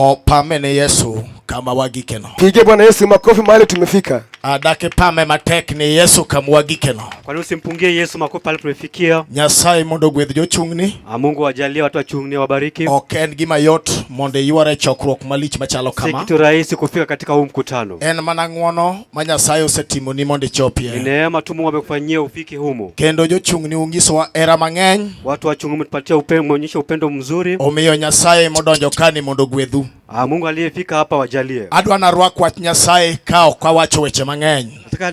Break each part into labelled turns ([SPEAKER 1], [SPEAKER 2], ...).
[SPEAKER 1] Opamene Yesu kama wagikeno.
[SPEAKER 2] Pige Bwana Yesu makofi mahali tumefika.
[SPEAKER 1] Adake pame matek ni Yesu kama wagikeno.
[SPEAKER 3] Kwa nini usimpungie Yesu makofi pale tumefikia?
[SPEAKER 1] Nyasaye mondo gwedh jochungni.
[SPEAKER 3] Mungu ajalie watu wa chungni wabariki.
[SPEAKER 1] Oken gima yot monde yuare chokruok malich machalo kama.
[SPEAKER 3] Si kitu rahisi kufika katika huu mkutano.
[SPEAKER 1] En mana ng'wono ma Nyasaye osetimo ni monde chopie.
[SPEAKER 3] Ni neema tu Mungu amekufanyia ufike humo.
[SPEAKER 1] Kendo jochungni ungisowa era mang'eny.
[SPEAKER 3] Watu wa chungni mtupatia upendo, muonyesha upendo mzuri.
[SPEAKER 1] Omiyo Nyasaye modonjo kani mondo gwedhu.
[SPEAKER 3] Mungu aliyefika hapa wajalie.
[SPEAKER 1] Adwa narwak wach Nyasaye kao kwa wacho weche mang'eny.
[SPEAKER 3] Nataka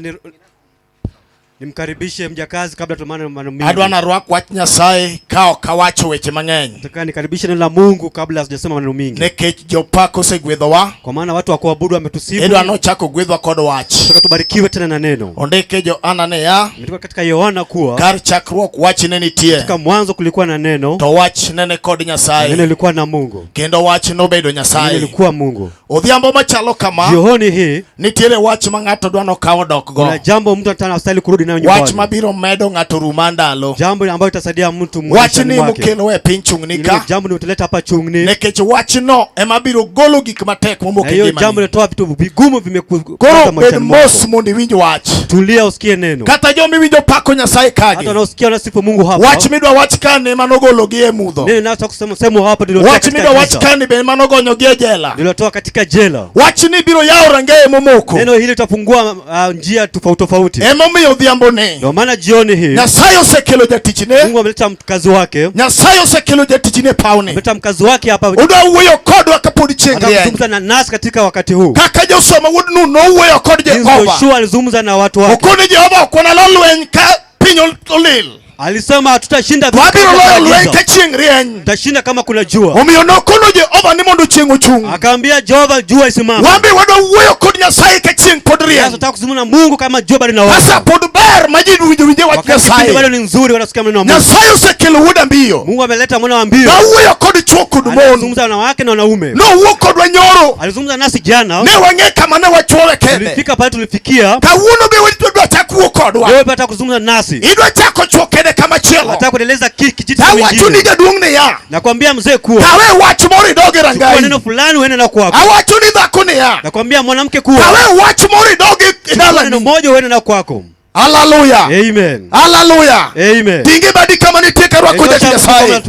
[SPEAKER 3] nimkaribishe mjakazi kabla tumane maneno mengi.
[SPEAKER 1] Adwa narwak wach Nyasaye kao kwa wacho weche mang'eny.
[SPEAKER 3] Nataka nikaribishe neno la Mungu kabla sijasema maneno mengi.
[SPEAKER 1] Nekech jopako segwedhowa.
[SPEAKER 3] Kwa maana watu wa kuabudu wametusifu.
[SPEAKER 1] Edwa nochako gwedhwa kod wach.
[SPEAKER 3] Nataka tubarikiwe tena na neno.
[SPEAKER 1] Ondike Johana ne ya.
[SPEAKER 3] Nilikuwa katika Yohana kuwa
[SPEAKER 1] Kar chakruok wach ne nitie.
[SPEAKER 3] katika mwanzo kulikuwa na neno.
[SPEAKER 1] To wach nene kod Nyasaye.
[SPEAKER 3] Neno lilikuwa na Mungu.
[SPEAKER 1] Kendo wach nobedo Nyasaye.
[SPEAKER 3] Neno lilikuwa Mungu.
[SPEAKER 1] Odhiambo machalo kama.
[SPEAKER 3] Jioni hii
[SPEAKER 1] nitiere wach ma ng'ato dwa nokawo dok go.
[SPEAKER 3] Kuna jambo mtu anastahili kurudi nayo nyumbani.
[SPEAKER 1] Wach mabiro medo ng'ato rumandalo.
[SPEAKER 3] Jambo ambalo itasaidia mtu
[SPEAKER 1] mwake. Wach ni mukelo e piny chungni ka.
[SPEAKER 3] Jambo ni utaleta hapa chungni.
[SPEAKER 1] Nekech wach no ema biro golo gik matek momok e ngimani.
[SPEAKER 3] Hiyo jambo linatoa vitu vigumu
[SPEAKER 1] vimekuwa bed mos mondo iwinj wach.
[SPEAKER 3] Tulia usikie neno.
[SPEAKER 1] Kata jomi winjo pako Nyasaye kage.
[SPEAKER 3] Hata unasikia unasifu Mungu hapa.
[SPEAKER 1] Wach midwa wach kane manogolo gi e mudho.
[SPEAKER 3] Neno nataka kusema sema hapa ndio
[SPEAKER 1] wach midwa wach kane be manogonyo gi e jela.
[SPEAKER 3] Nilitoa katika jela.
[SPEAKER 1] Wach ni biro yao rangae momoko.
[SPEAKER 3] Neno hili litafungua njia tofauti tofauti.
[SPEAKER 1] Emomiyo odhiambo ne.
[SPEAKER 3] Ndio maana jioni hii
[SPEAKER 1] Nyasaye osekelo jatichne.
[SPEAKER 3] Mungu ameleta mkazi wake.
[SPEAKER 1] Nyasaye osekelo jatichne pawne.
[SPEAKER 3] Ameleta mkazi wake hapa.
[SPEAKER 1] Udwa wuoyo kodwa kapod chieng' rieny.
[SPEAKER 3] Anazungumza na nasi katika wakati huu.
[SPEAKER 1] Kaka Josoma wuod Nun nowuoyo kod Jehova.
[SPEAKER 3] Joshua alizungumza na watu wake.
[SPEAKER 1] Okone Jehova okona lolweny ka piny olil.
[SPEAKER 3] Alisema tutashinda
[SPEAKER 1] vita. Wabiro loyo lweny ka chieng' rieny.
[SPEAKER 3] Tutashinda kama kuna jua.
[SPEAKER 1] Omiyo nokono Jehova ni mondo chieng' ochung'.
[SPEAKER 3] Akaambia Jehova jua isimame.
[SPEAKER 1] Wambe wadwa wuoyo kod Nyasaye ka chieng' pod rieny.
[SPEAKER 3] Sasa tunataka kuzungumza na Mungu kama jua bado linawaka.
[SPEAKER 1] Sasa pod ber ma ji winje wach Nyasaye.
[SPEAKER 3] Bado ni nzuri wanasikia maneno ya Mungu.
[SPEAKER 1] Nyasaye osekelo wuoda mbiyo.
[SPEAKER 3] Mungu ameleta mwana wa mbio.
[SPEAKER 1] Wuoyo kod chuo kod mon.
[SPEAKER 3] Alizungumza na wake na wanaume.
[SPEAKER 1] Nowuok kodwa nyoro.
[SPEAKER 3] Alizungumza nasi jana.
[SPEAKER 1] Ne wang'e kama ne wachuore kende.
[SPEAKER 3] Tulifika pale tulifikia.
[SPEAKER 1] Kawuono be wadwa chako wuok kodwa.
[SPEAKER 3] Wewe pata kuzungumza nasi.
[SPEAKER 1] Idwa chako chuo kende kama chielo.
[SPEAKER 3] Nataka kueleza kijiti
[SPEAKER 1] kingine. Awacho ni jaduong' ne ya.
[SPEAKER 3] Nakwambia mzee kuwa.
[SPEAKER 1] Kawe wach moro idoge rangai.
[SPEAKER 3] Kwa neno fulani uende na kwako.
[SPEAKER 1] Awacho ni dhako ne ya.
[SPEAKER 3] Nakwambia mwanamke kuwa.
[SPEAKER 1] Kawe wach moro idoge idala.
[SPEAKER 3] Neno moja uende na kwako.
[SPEAKER 1] Hallelujah.
[SPEAKER 3] Amen.
[SPEAKER 1] Hallelujah.
[SPEAKER 3] Amen.
[SPEAKER 1] Tingi badi kama nitika rwako ja Nyasaye.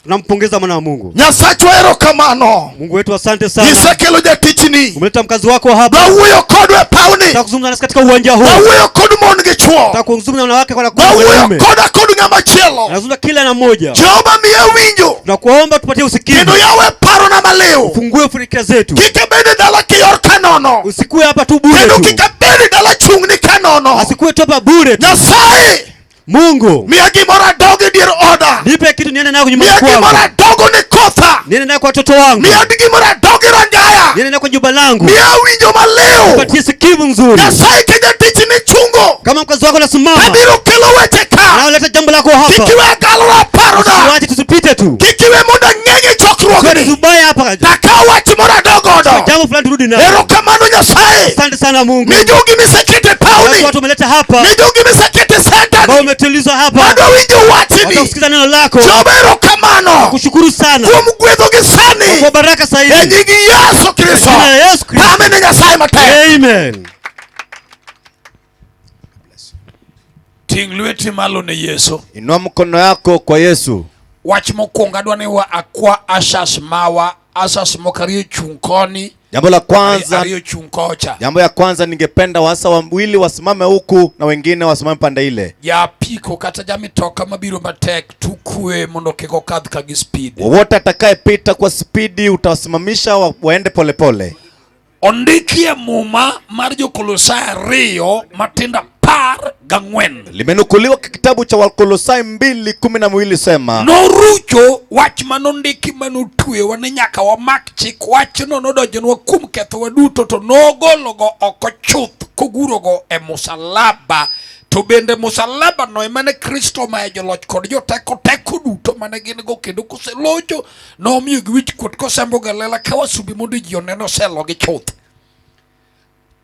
[SPEAKER 3] Nampongeza mwana wa Mungu.
[SPEAKER 1] Nyasacho ero kamano.
[SPEAKER 3] Mungu wetu asante sana.
[SPEAKER 1] Isekelo jatichni.
[SPEAKER 3] Umeleta mkazi wako hapa.
[SPEAKER 1] Wuoyo kodwa pawni.
[SPEAKER 3] Nataka kuzungumza nasi katika uwanja huu.
[SPEAKER 1] Wuoyo kod mon gi chuo.
[SPEAKER 3] Nataka kuzungumza na wanawake kwa
[SPEAKER 1] wanaume. Koda kod ng'ama chielo.
[SPEAKER 3] Nazungumza kila na mmoja.
[SPEAKER 1] Jehova miya winjo.
[SPEAKER 3] Tunakuomba tupatie usikivu.
[SPEAKER 1] Kendo yawe paro na maleo.
[SPEAKER 3] Fungue fikra zetu.
[SPEAKER 1] Kike bede dala kiyor kanono.
[SPEAKER 3] Usikue hapa tu bure tu.
[SPEAKER 1] Kendo kike bede dala chungni kanono.
[SPEAKER 3] Asikue tu hapa bure tu.
[SPEAKER 1] Nyasaye.
[SPEAKER 3] Mungu.
[SPEAKER 1] Miya gimoro doge dier oda.
[SPEAKER 3] Nipe kitu niende nayo nyumbani kwangu.
[SPEAKER 1] Miya gimoro dogo ni kotha.
[SPEAKER 3] Niende nayo kwa watoto wangu.
[SPEAKER 1] Miya gimoro doge rangaya.
[SPEAKER 3] Niende nayo kwa jumba langu.
[SPEAKER 1] Miya winjo maleo.
[SPEAKER 3] Nipatie sikivu nzuri.
[SPEAKER 1] Nyasaye kenya tichni chungo.
[SPEAKER 3] Kama mkazi wako anasimama.
[SPEAKER 1] Abiro kelo weche ka.
[SPEAKER 3] Na leta jambo lako hapa.
[SPEAKER 1] Kikiwe galora paroda.
[SPEAKER 3] Wacha tusipite tu.
[SPEAKER 1] Kikiwe muda ng'enye chokruogni.
[SPEAKER 3] Subaya hapa.
[SPEAKER 1] Taka wach moro dogodo.
[SPEAKER 3] Jambo fulani turudi nayo.
[SPEAKER 1] Erokamano Nyasaye.
[SPEAKER 3] Asante sana Mungu.
[SPEAKER 1] Mijugi misekete pawni.
[SPEAKER 3] Watu umeleta hapa.
[SPEAKER 1] Mijugi misekete center.
[SPEAKER 3] Ambao umetulizwa hapa.
[SPEAKER 1] Bado winjo wachini.
[SPEAKER 3] Watakusikiza neno lako.
[SPEAKER 1] Jehova erokamano.
[SPEAKER 3] Kushukuru sana.
[SPEAKER 1] Kuom gwedho gi sani.
[SPEAKER 3] Kwa baraka sahihi.
[SPEAKER 1] E nyingi Yesu Kristo.
[SPEAKER 3] Yesu Kristo.
[SPEAKER 1] Amen Nyasaye matek.
[SPEAKER 3] Amen.
[SPEAKER 4] Ting lweti malo ne Yesu.
[SPEAKER 5] Inua mkono yako kwa Yesu.
[SPEAKER 4] Wach mokwongo adwa ni wa akwa ashas mawa asas mokario chunkoni.
[SPEAKER 5] Jambo la kwanza.
[SPEAKER 4] Ario chunkocha.
[SPEAKER 5] Jambo ya kwanza ningependa wasa wawili wasimame huku na wengine wasimame pande ile.
[SPEAKER 4] Ya piko kata jami toka mabiro matek tukue mondo keko kadh ka gi speed.
[SPEAKER 5] Wowote atakayepita kwa spidi utawasimamisha waende polepole.
[SPEAKER 4] Ondikie muma mar jo-Kolosai 2 matinda 14.
[SPEAKER 5] Limenukuliwa kitabu cha Wakolosai 2:12 sema.
[SPEAKER 4] Norucho wach manondiki manotwe wane nyaka wamak chik wach no nodonjonwa kuom ketho waduto to nogologo oko chuth kogurogo e musalaba. To bende musalaba no emane Kristo ma joloch kod joteko teko duto mane gin go kendo koselocho nomiyo gi wich kuot kosembo galela ka wasubi mondo ji oneno selo gi chuth.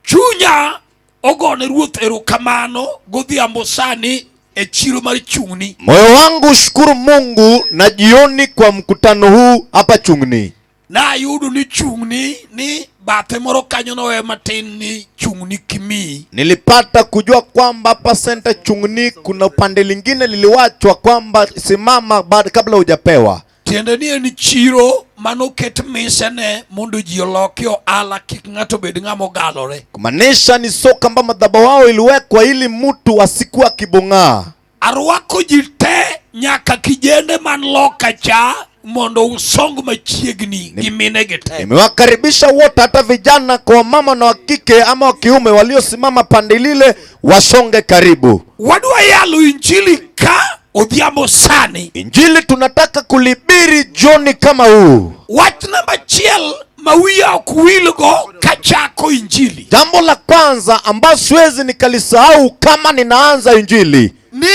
[SPEAKER 4] Chunya ogone ruoth erokamano godhiambo sani e chiro mar chungni.
[SPEAKER 5] Moyo wangu shukuru Mungu na jioni kwa mkutano huu hapa chungni.
[SPEAKER 4] na yudo ni chungni ni bathe moro kanyo no we matin ni chungni Kimi.
[SPEAKER 5] Nilipata kujua kwamba pasenta chungni kuna upande lingine liliwachwa kwamba simama kabla hujapewa.
[SPEAKER 4] Tiende ni chiro manoket misene mondo ji olokio ala kik ng'ato bed ng'amo galore.
[SPEAKER 5] Kumaanisha ni soko amba madhabahu wao iliwekwa ili mtu asikuwa kibong'aa.
[SPEAKER 4] Arwako ji te nyaka kijende man loka cha mondo usong machiegni gimine gite.
[SPEAKER 5] Nimewakaribisha wote hata vijana kwa mama na wakike ama wakiume waliosimama pande lile wasonge karibu.
[SPEAKER 4] Wadwa yalo injili ka odhiambo sani.
[SPEAKER 5] Injili tunataka kulibiri jioni kama huu.
[SPEAKER 4] Wach namba chiel mawia okuwilgo kachako injili.
[SPEAKER 5] Jambo la kwanza ambalo siwezi nikalisahau kama ninaanza injili
[SPEAKER 4] ni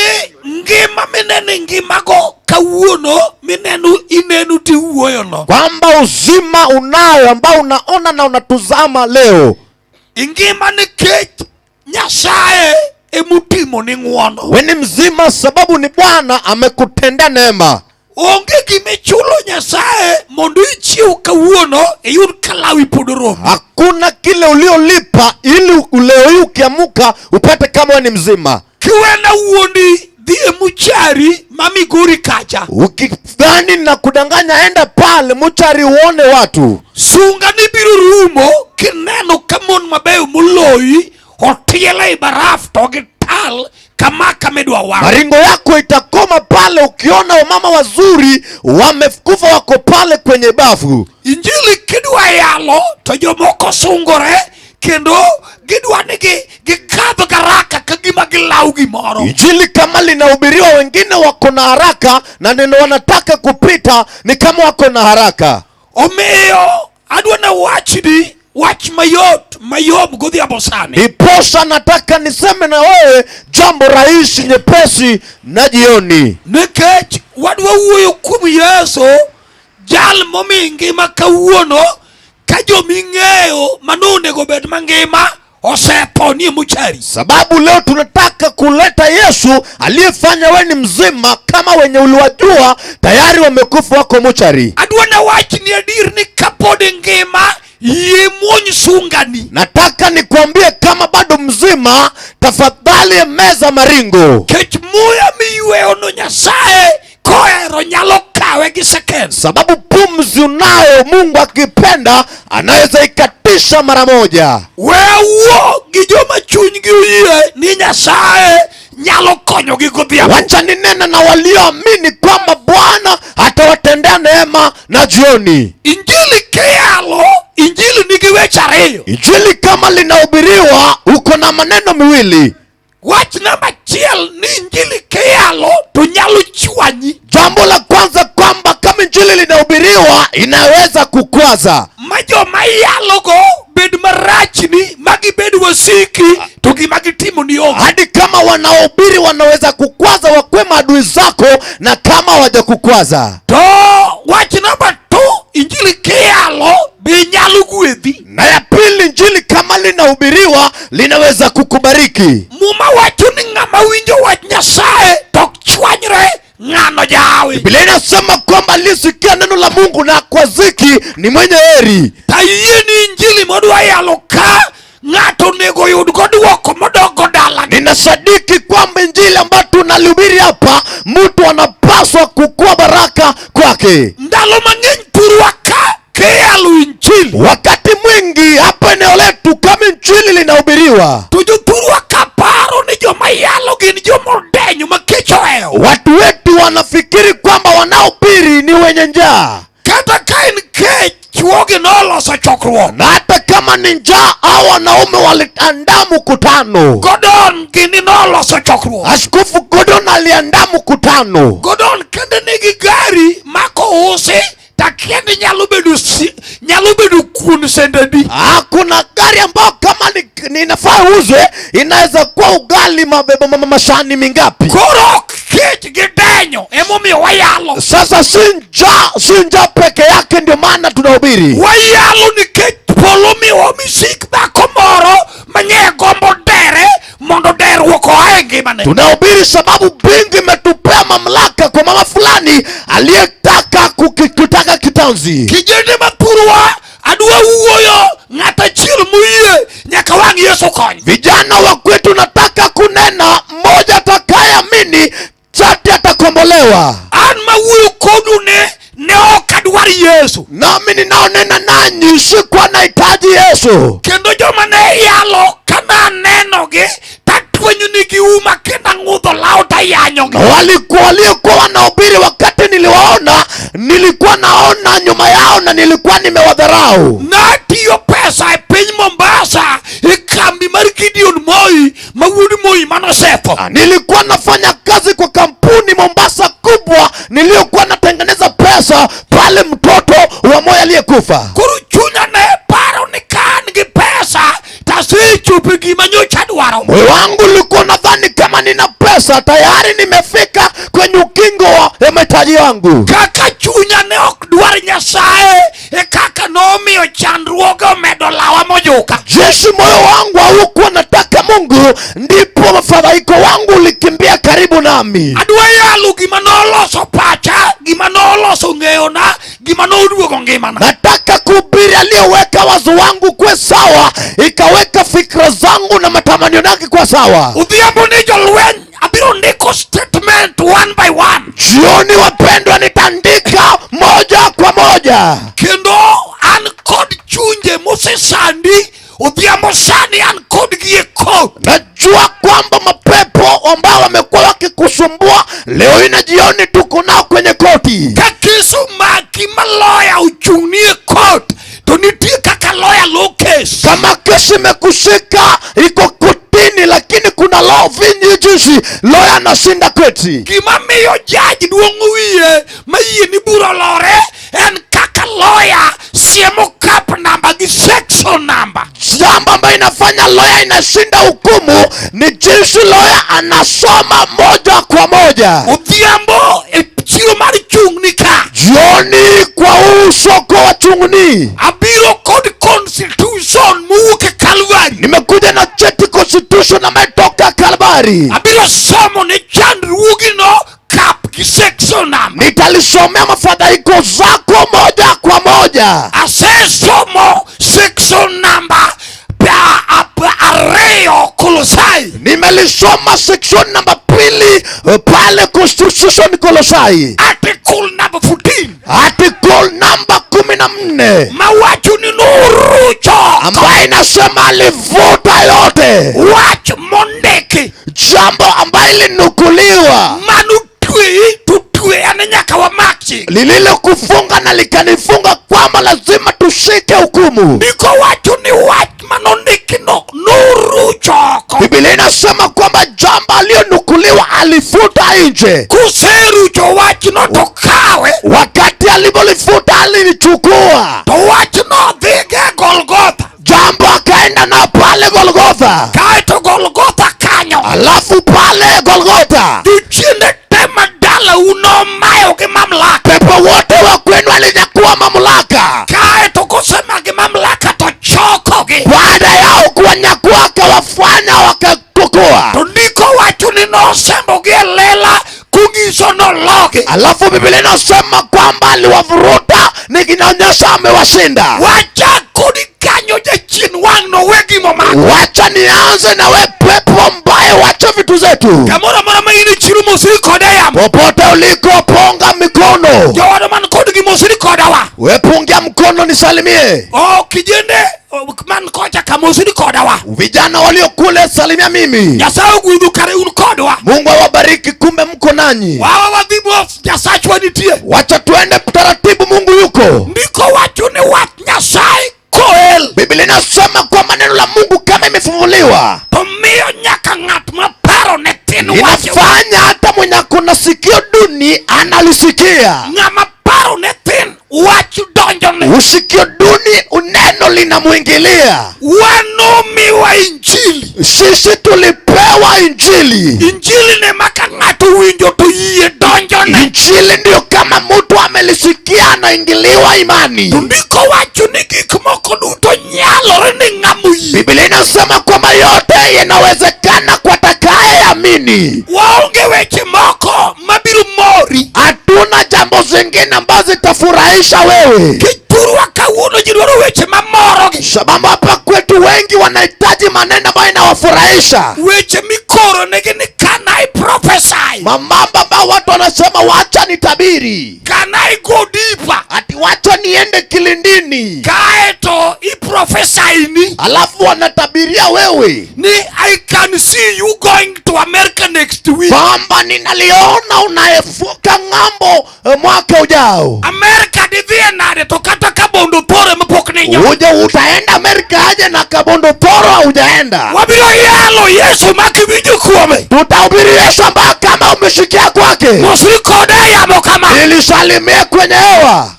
[SPEAKER 4] ngima minene ngimago kawuono minenu inenu ti uoyono.
[SPEAKER 5] Kwamba uzima unayo ambao unaona na unatuzama leo.
[SPEAKER 4] Ngima ni kech Nyasaye emutimo ni ng'wono.
[SPEAKER 5] Weni mzima sababu ni Bwana amekutendea neema.
[SPEAKER 4] Onge gimichulo Nyasaye mondo ichiu kawuono eyud kalawi podoro.
[SPEAKER 5] Hakuna kile uliolipa ili leo ukiamuka upate kama wewe ni mzima.
[SPEAKER 4] Kiwena uondi dhie muchari mamigori kacha.
[SPEAKER 5] Ukidhani na kudanganya enda pale muchari uone watu.
[SPEAKER 4] Sunga ni biru rumo kineno kamon mabeyo muloi hotiele baraf toge tal kama kamedwa wao.
[SPEAKER 5] Maringo yako itakoma pale ukiona wamama wazuri wamekufa wako pale kwenye bafu.
[SPEAKER 4] Injili kidwa yalo tojo moko sungore kendo gidwa nigi gikadho garaka kagima gilau gimoro.
[SPEAKER 5] Injili kama linahubiriwa wengine wako na haraka na neno wanataka kupita ni kama wako na haraka.
[SPEAKER 4] Omeyo adwa na wachidi wach mayom godhiambo sani.
[SPEAKER 5] Niposha nataka niseme na wewe jambo rahisi nyepesi na jioni.
[SPEAKER 4] Nekech wadwa wuoyo kuom Yesu jal momi ngima kawuono ka joming'eyo manonego bed mangima oseponi muchari.
[SPEAKER 5] Sababu leo tunataka kuleta Yesu aliyefanya wewe ni mzima kama wenye uliwajua tayari wamekufa wako muchari.
[SPEAKER 4] Adwa na wach ni adir ni kapode ngima yemuony sungani.
[SPEAKER 5] Nataka nikuambie kama bado mzima tafadhali meza maringo.
[SPEAKER 4] Kech muya miyueyo no Nyasaye koero nyalo kawe gi second.
[SPEAKER 5] Sababu pumzi unayo Mungu akipenda anaweza ikatisha mara moja.
[SPEAKER 4] Wewo gijoma chunygi uyie ni Nyasaye nyalo konyo gi godhiambo.
[SPEAKER 5] Wacha ninena na walioamini kwamba Bwana atawatendea neema na jioni.
[SPEAKER 4] Injili kiyalo, injili nigi weche ariyo.
[SPEAKER 5] Injili kama linahubiriwa uko na maneno miwili.
[SPEAKER 4] Wach namba chiel ni injili kiyalo to nyalo chwanyi.
[SPEAKER 5] Jambo la kwanza kwamba kama injili linahubiriwa inaweza kukwaza.
[SPEAKER 4] Majo mayalo go bed marachni magi bed wasiki to gimagitimo ni onge.
[SPEAKER 5] Hadi kama wanaohubiri wanaweza kukwaza wakwe maadui zako na kama hawajakukwaza.
[SPEAKER 4] To wach namba 2 injili kiyalo be nyalo gwedhi.
[SPEAKER 5] Na ya pili injili kama linahubiriwa linaweza kukubariki.
[SPEAKER 4] Muma wacho ni ng'ama winjo wach Nyasaye tok chwanyre ng'ano jawi.
[SPEAKER 5] Biblia inasema kwamba alisikia neno la Mungu na kwaziki ni mwenye heri.
[SPEAKER 4] Tayie ni injili modwa yalo ka ng'ato nego yud godwoko modogo dala.
[SPEAKER 5] Ninasadiki kwamba injili ambayo tunalihubiri hapa mtu anapaswa kukua baraka kwake.
[SPEAKER 4] Ndalo mang'eny turwa ka kiyalo injili.
[SPEAKER 5] Wakati mwingi hapa eneo letu kama injili linahubiriwa
[SPEAKER 4] Tujo turwa ka paro ni joma yalo gin jomodenyo makechoeo.
[SPEAKER 5] watu wetu wanafikiri kwamba wanaohubiri ni wenye njaa.
[SPEAKER 4] Kata ka en kech chuogi noloso chokruok.
[SPEAKER 5] Na hata kama ni njaa au wanaume waliandaa mkutano.
[SPEAKER 4] Godon gini noloso chokruok.
[SPEAKER 5] Askofu Gordon aliandaa mkutano.
[SPEAKER 4] Godon kende nigi gari mako usi takieni nyalo bedo kun sendadi.
[SPEAKER 5] Kuna gari ambao kama ninafaa uzwe inaweza kuwa ugali mabeba mashani mingapi.
[SPEAKER 4] Koro kech gidenyo emomiyo wayalo.
[SPEAKER 5] Sasa si njaa peke yake ndio maana tunahubiri.
[SPEAKER 4] Wayalo ni kech polo miwa misik dhako moro manye gombo dere mondo der woko ae ngimane.
[SPEAKER 5] Tunahubiri sababu bingi imetupea mamlaka kwa mama fulani aliyetaka kutaka kitanzi.
[SPEAKER 4] Kijende maturwa adwa uoyo ngata chiel muye nyaka wang Yesu kony.
[SPEAKER 5] Vijana wa kwetu nataka kunena, mmoja atakayeamini chati atakombolewa.
[SPEAKER 4] An mawuyo kodu ne okadwar Yesu.
[SPEAKER 5] Nami ninaonena nanyi sikuwa nahitaji Yesu.
[SPEAKER 4] Kendo joma ne yalo kana nenogi tatwenyu nigi uma kenda ngudho lao tayanyogi.
[SPEAKER 5] Waliokuwa wanahubiri, wakati niliwaona nilikuwa naona nyuma yao na nilikuwa nimewadharau.
[SPEAKER 4] Natiyo pesa e piny Mombasa e kambi mar Gideon Moi mawuod Moi manosetho.
[SPEAKER 5] Nilikuwa nafanya kazi kwa kampuni Mombasa kubwa, niliyokuwa natengeneza pesa pale mtoto wa Moi aliyekufa.
[SPEAKER 4] Kuru chunya ne paro ni kan gi pesa tasichupi gima nyocha dwaro.
[SPEAKER 5] Moyo wangu ulikuwa nadhani kama nina pesa tayari nimefika kwenye ukingo wa mahitaji yangu.
[SPEAKER 4] Kaka chunya ne ok dwar Nyasaye e kaka nomiyo chandruoge omedo lawa mojuka.
[SPEAKER 5] Jeshi moyo wangu haukuwa nataka Mungu, ndipo mafadhaiko wangu ulikimbia karibu nami.
[SPEAKER 4] Adwa yalo gima noloso pacha, gima noloso ngeyona, gima noduogo ngimana.
[SPEAKER 5] Nataka kuhubiri aliyoweka wazo wangu kwa sawa, ikaweka fikra zangu na matamanio yake kwa sawa.
[SPEAKER 4] Udhiambo ni jolweny abiro ndiko statement one by one.
[SPEAKER 5] Jioni wapendwa, nitaandika moja kwa moja.
[SPEAKER 4] Kendo an kod chunje mosesandi udhiambo sani an kod gieko.
[SPEAKER 5] Najua kwamba mapepo ambao wamekuwa wakikusumbua leo ina jioni tuko nao kwenye koti.
[SPEAKER 4] Kakisu maki maloya uchungnie court to nitie kaka lawyer low case.
[SPEAKER 5] Kama kesi imekushika iko kotini, lakini kuna law vinyi jinsi lawyer anashinda koti.
[SPEAKER 4] Gima miyo judge duongo wiye mayie ni bura lore en kaka lawyer siemo cap number gi section number.
[SPEAKER 5] Jambo ambayo inafanya lawyer inashinda hukumu ni jinsi lawyer anasoma moja kwa moja.
[SPEAKER 4] Udhiambo chiro mari chungni ka.
[SPEAKER 5] Jioni kwa soko wa chungni.
[SPEAKER 4] Abiro kod constitution muke Calvary.
[SPEAKER 5] Nimekuja na cheti constitution na metoka Calvary.
[SPEAKER 4] Abiro somo ne chandruogi no cap gi section number.
[SPEAKER 5] Nitalisomea mafadhaiko zako moja kwa moja.
[SPEAKER 4] Asesomo section number Areo Kolosai.
[SPEAKER 5] Nimelisoma section namba 2 pale Constitution Kolosai.
[SPEAKER 4] Article number 14.
[SPEAKER 5] Article namba 14.
[SPEAKER 4] Mawacho ni nurucho
[SPEAKER 5] ambaye inasema alivuta yote.
[SPEAKER 4] Watch mondeki.
[SPEAKER 5] Jambo ambaye linukuliwa.
[SPEAKER 4] Tutue ananyaka wa machi.
[SPEAKER 5] Lililo kufunga na likanifunga kwamba lazima tushike hukumu.
[SPEAKER 4] Niko wacho ni watch manondiki no nuru choko.
[SPEAKER 5] Biblia inasema kwamba jambo aliyonukuliwa alifuta nje.
[SPEAKER 4] Kuseru cho watch no tokawe.
[SPEAKER 5] Wakati alipolifuta alinichukua.
[SPEAKER 4] To watch no dhige Golgotha.
[SPEAKER 5] Jambo akaenda na pale Golgotha.
[SPEAKER 4] Kaito Golgotha kanyo.
[SPEAKER 5] Alafu pale Golgotha
[SPEAKER 4] Duchinde tema dala unomayo ke mamlaka.
[SPEAKER 5] pepo wote wa kwenu walinyakua mamlaka.
[SPEAKER 4] Kaito kusema ke mamlaka to choko ke.
[SPEAKER 5] Baada yao kuwanyakua akawafanya wakakokoa.
[SPEAKER 4] Tundiko wacho ni no sembo ge lela kungiso no loge.
[SPEAKER 5] Alafu Biblia inasema kwamba aliwavuruta nikinaonyesha amewashinda.
[SPEAKER 4] Wacha kudi kanyo je chin wang no wegi momako.
[SPEAKER 5] Wacha nianze na we pepo mbaye, wacha vitu zetu.
[SPEAKER 4] Kamora mora maini chiru musiri koda ya.
[SPEAKER 5] Popote uliko ponga mikono.
[SPEAKER 4] Jawada man kodi gi musiri koda wa.
[SPEAKER 5] We pungia mkono nisalimie.
[SPEAKER 4] Kijende man koja kamusiri koda wa.
[SPEAKER 5] Vijana walio kule salimia mimi.
[SPEAKER 4] Yasao guidu kare koda wa.
[SPEAKER 5] Mungu awabariki, kumbe mko nanyi.
[SPEAKER 4] Wawa wadhibu Nyasaye wanitie.
[SPEAKER 5] Wacha tuende taratibu, Mungu yuko.
[SPEAKER 4] Ndiko wacho ni wat Nyasaye koel.
[SPEAKER 5] Biblia inasema kwa maneno la Mungu kama imefunuliwa,
[SPEAKER 4] Tomiyo nyaka ngat maparo ne tin wacho.
[SPEAKER 5] inafanya hata mwenye kuna sikio duni analisikia.
[SPEAKER 4] Ngama paro ne tin wacho donjo ne.
[SPEAKER 5] Usikio duni uneno linamuingilia.
[SPEAKER 4] Wanomi wa injili.
[SPEAKER 5] Sisi tulipewa injili.
[SPEAKER 4] Injili ne maka ngatu winjo to yie donjo ne.
[SPEAKER 5] Injili ndio kama mtu amelisikia anaingiliwa imani.
[SPEAKER 4] Ndiko wacho ni gik moko duto nyalore ni ngamu yie.
[SPEAKER 5] Biblia inasema kwamba yote yanawezekana kwa atakayeamini.
[SPEAKER 4] Waonge weche moko mabiru mori.
[SPEAKER 5] Hatuna jambo zingine ambazo zitafurahisha wewe.
[SPEAKER 4] Kiturwa kauno jidwaro weche mamorogi.
[SPEAKER 5] Sababu hapa kwetu wengi wanahitaji maneno ambayo inawafurahisha.
[SPEAKER 4] Weche mikoro negeni kanai prophesy.
[SPEAKER 5] Mambo ambayo watu wanasema wacha nitabiri.
[SPEAKER 4] Kanai go deeper.
[SPEAKER 5] Ati wacha niende kilindini.
[SPEAKER 4] Kaeto i prophesy ni.
[SPEAKER 5] Alafu wanatabiria wewe.
[SPEAKER 4] Ni I can see you going to America next week.
[SPEAKER 5] Kwamba ninaliona unaefuka ng'ambo mwaka ujao.
[SPEAKER 4] America divie nade tokata kabondo tore mpokne nyo.
[SPEAKER 5] Uje utaenda Amerika aje na kabondo toro hujaenda.
[SPEAKER 4] Wabiro yalo Yesu makivinyu kuome.
[SPEAKER 5] Tutahubiri Yesu ambaye kama umeshikia kwake.
[SPEAKER 4] Mosri kode ya mokama.
[SPEAKER 5] Ilisalimia kwenye hewa.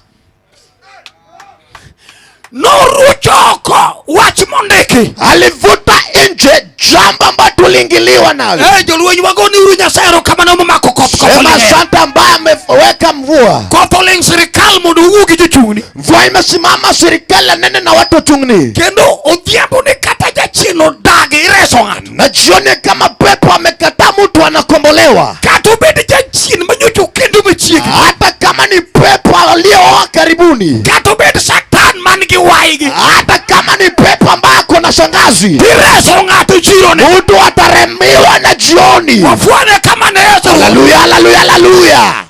[SPEAKER 4] Noru choko wachimondeki.
[SPEAKER 5] Alivuta nje jambo ambalo tuliingiliwa nalo.
[SPEAKER 4] Joluwenyi wagoni uru Nyasaye kama na mama
[SPEAKER 5] Sema Santa ambaye ameweka mvua.
[SPEAKER 4] Kotoling serikali mundu ugi jichuni.
[SPEAKER 5] Mvua imesimama, serikali nene na watu chungni.
[SPEAKER 4] Kendo odhiambo ne kata jachino dagi ireso ng'ato.
[SPEAKER 5] Na jioni kama pepo amekataa mtu anakombolewa.
[SPEAKER 4] Kato bedi jachini manyocho kendo mechiegi.
[SPEAKER 5] Hata kama ni pepo aliyooa karibuni.
[SPEAKER 4] Kato bedi satan mangi waigi.
[SPEAKER 5] Hata kama ni pepo ambaye kuna shangazi.
[SPEAKER 4] Ireso ng'ato chirone.
[SPEAKER 5] Mtu ataremiwa na jioni.
[SPEAKER 4] Wafuane kama na Yesu.
[SPEAKER 5] Haleluya, haleluya, haleluya.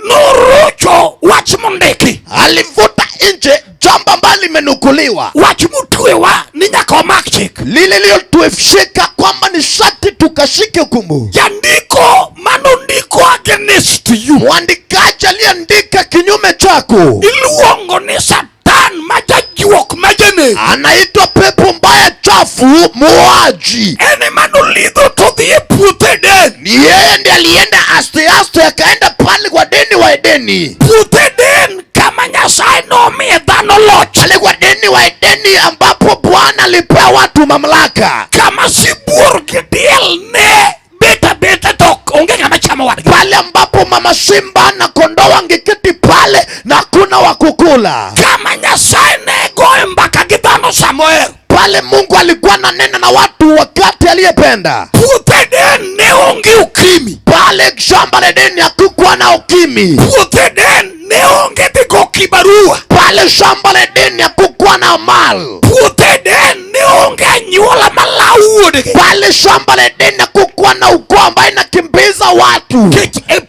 [SPEAKER 4] Norucho wachimondeki.
[SPEAKER 5] Alivuta nje jambo ambalo limenukuliwa.
[SPEAKER 4] Wachimutue wa ni nyaka wa makchik.
[SPEAKER 5] Lile lilotuefishika kwamba ni shati tukashike hukumu.
[SPEAKER 4] Yandiko manondiko against you.
[SPEAKER 5] Mwandikaji aliandika kinyume chako.
[SPEAKER 4] Iluongo ni Satan majajuok majane.
[SPEAKER 5] Anaitwa pepo mbaya chafu muaji.
[SPEAKER 4] Ene manolidho to dhiye puothe Eden.
[SPEAKER 5] Ni yeye ndiye alienda aste aste akaenda pale kwa deni wa Edeni.
[SPEAKER 4] Puothe Eden kama Nyasaye nomiye dhano loch.
[SPEAKER 5] Pale kwa deni wa Edeni ambapo Bwana alipea watu mamlaka.
[SPEAKER 4] Kama sibuor gidiel ne beta tok onge ng'ama chamo wadgi.
[SPEAKER 5] Pale ambapo mama simba na kondoo wangeketi pale na kuna wakukula.
[SPEAKER 4] Kama Nyasaye ne goyo mbaka gi dhano Samuel.
[SPEAKER 5] Pale Mungu alikuwa ananena na watu wakati aliyependa.
[SPEAKER 4] Puothe Eden ne onge ukimi.
[SPEAKER 5] Pale shamba la Edeni hakukuwa na ukimi.
[SPEAKER 4] Puothe Eden ne onge dhigo kibarua.
[SPEAKER 5] Pale shamba la Edeni hakukuwa na mal.
[SPEAKER 4] Puothe Eden ne onge anyuola malawuodgi.
[SPEAKER 5] Pale shamba la Edeni hakukuwa na ukoo ambaye inakimbiza watu.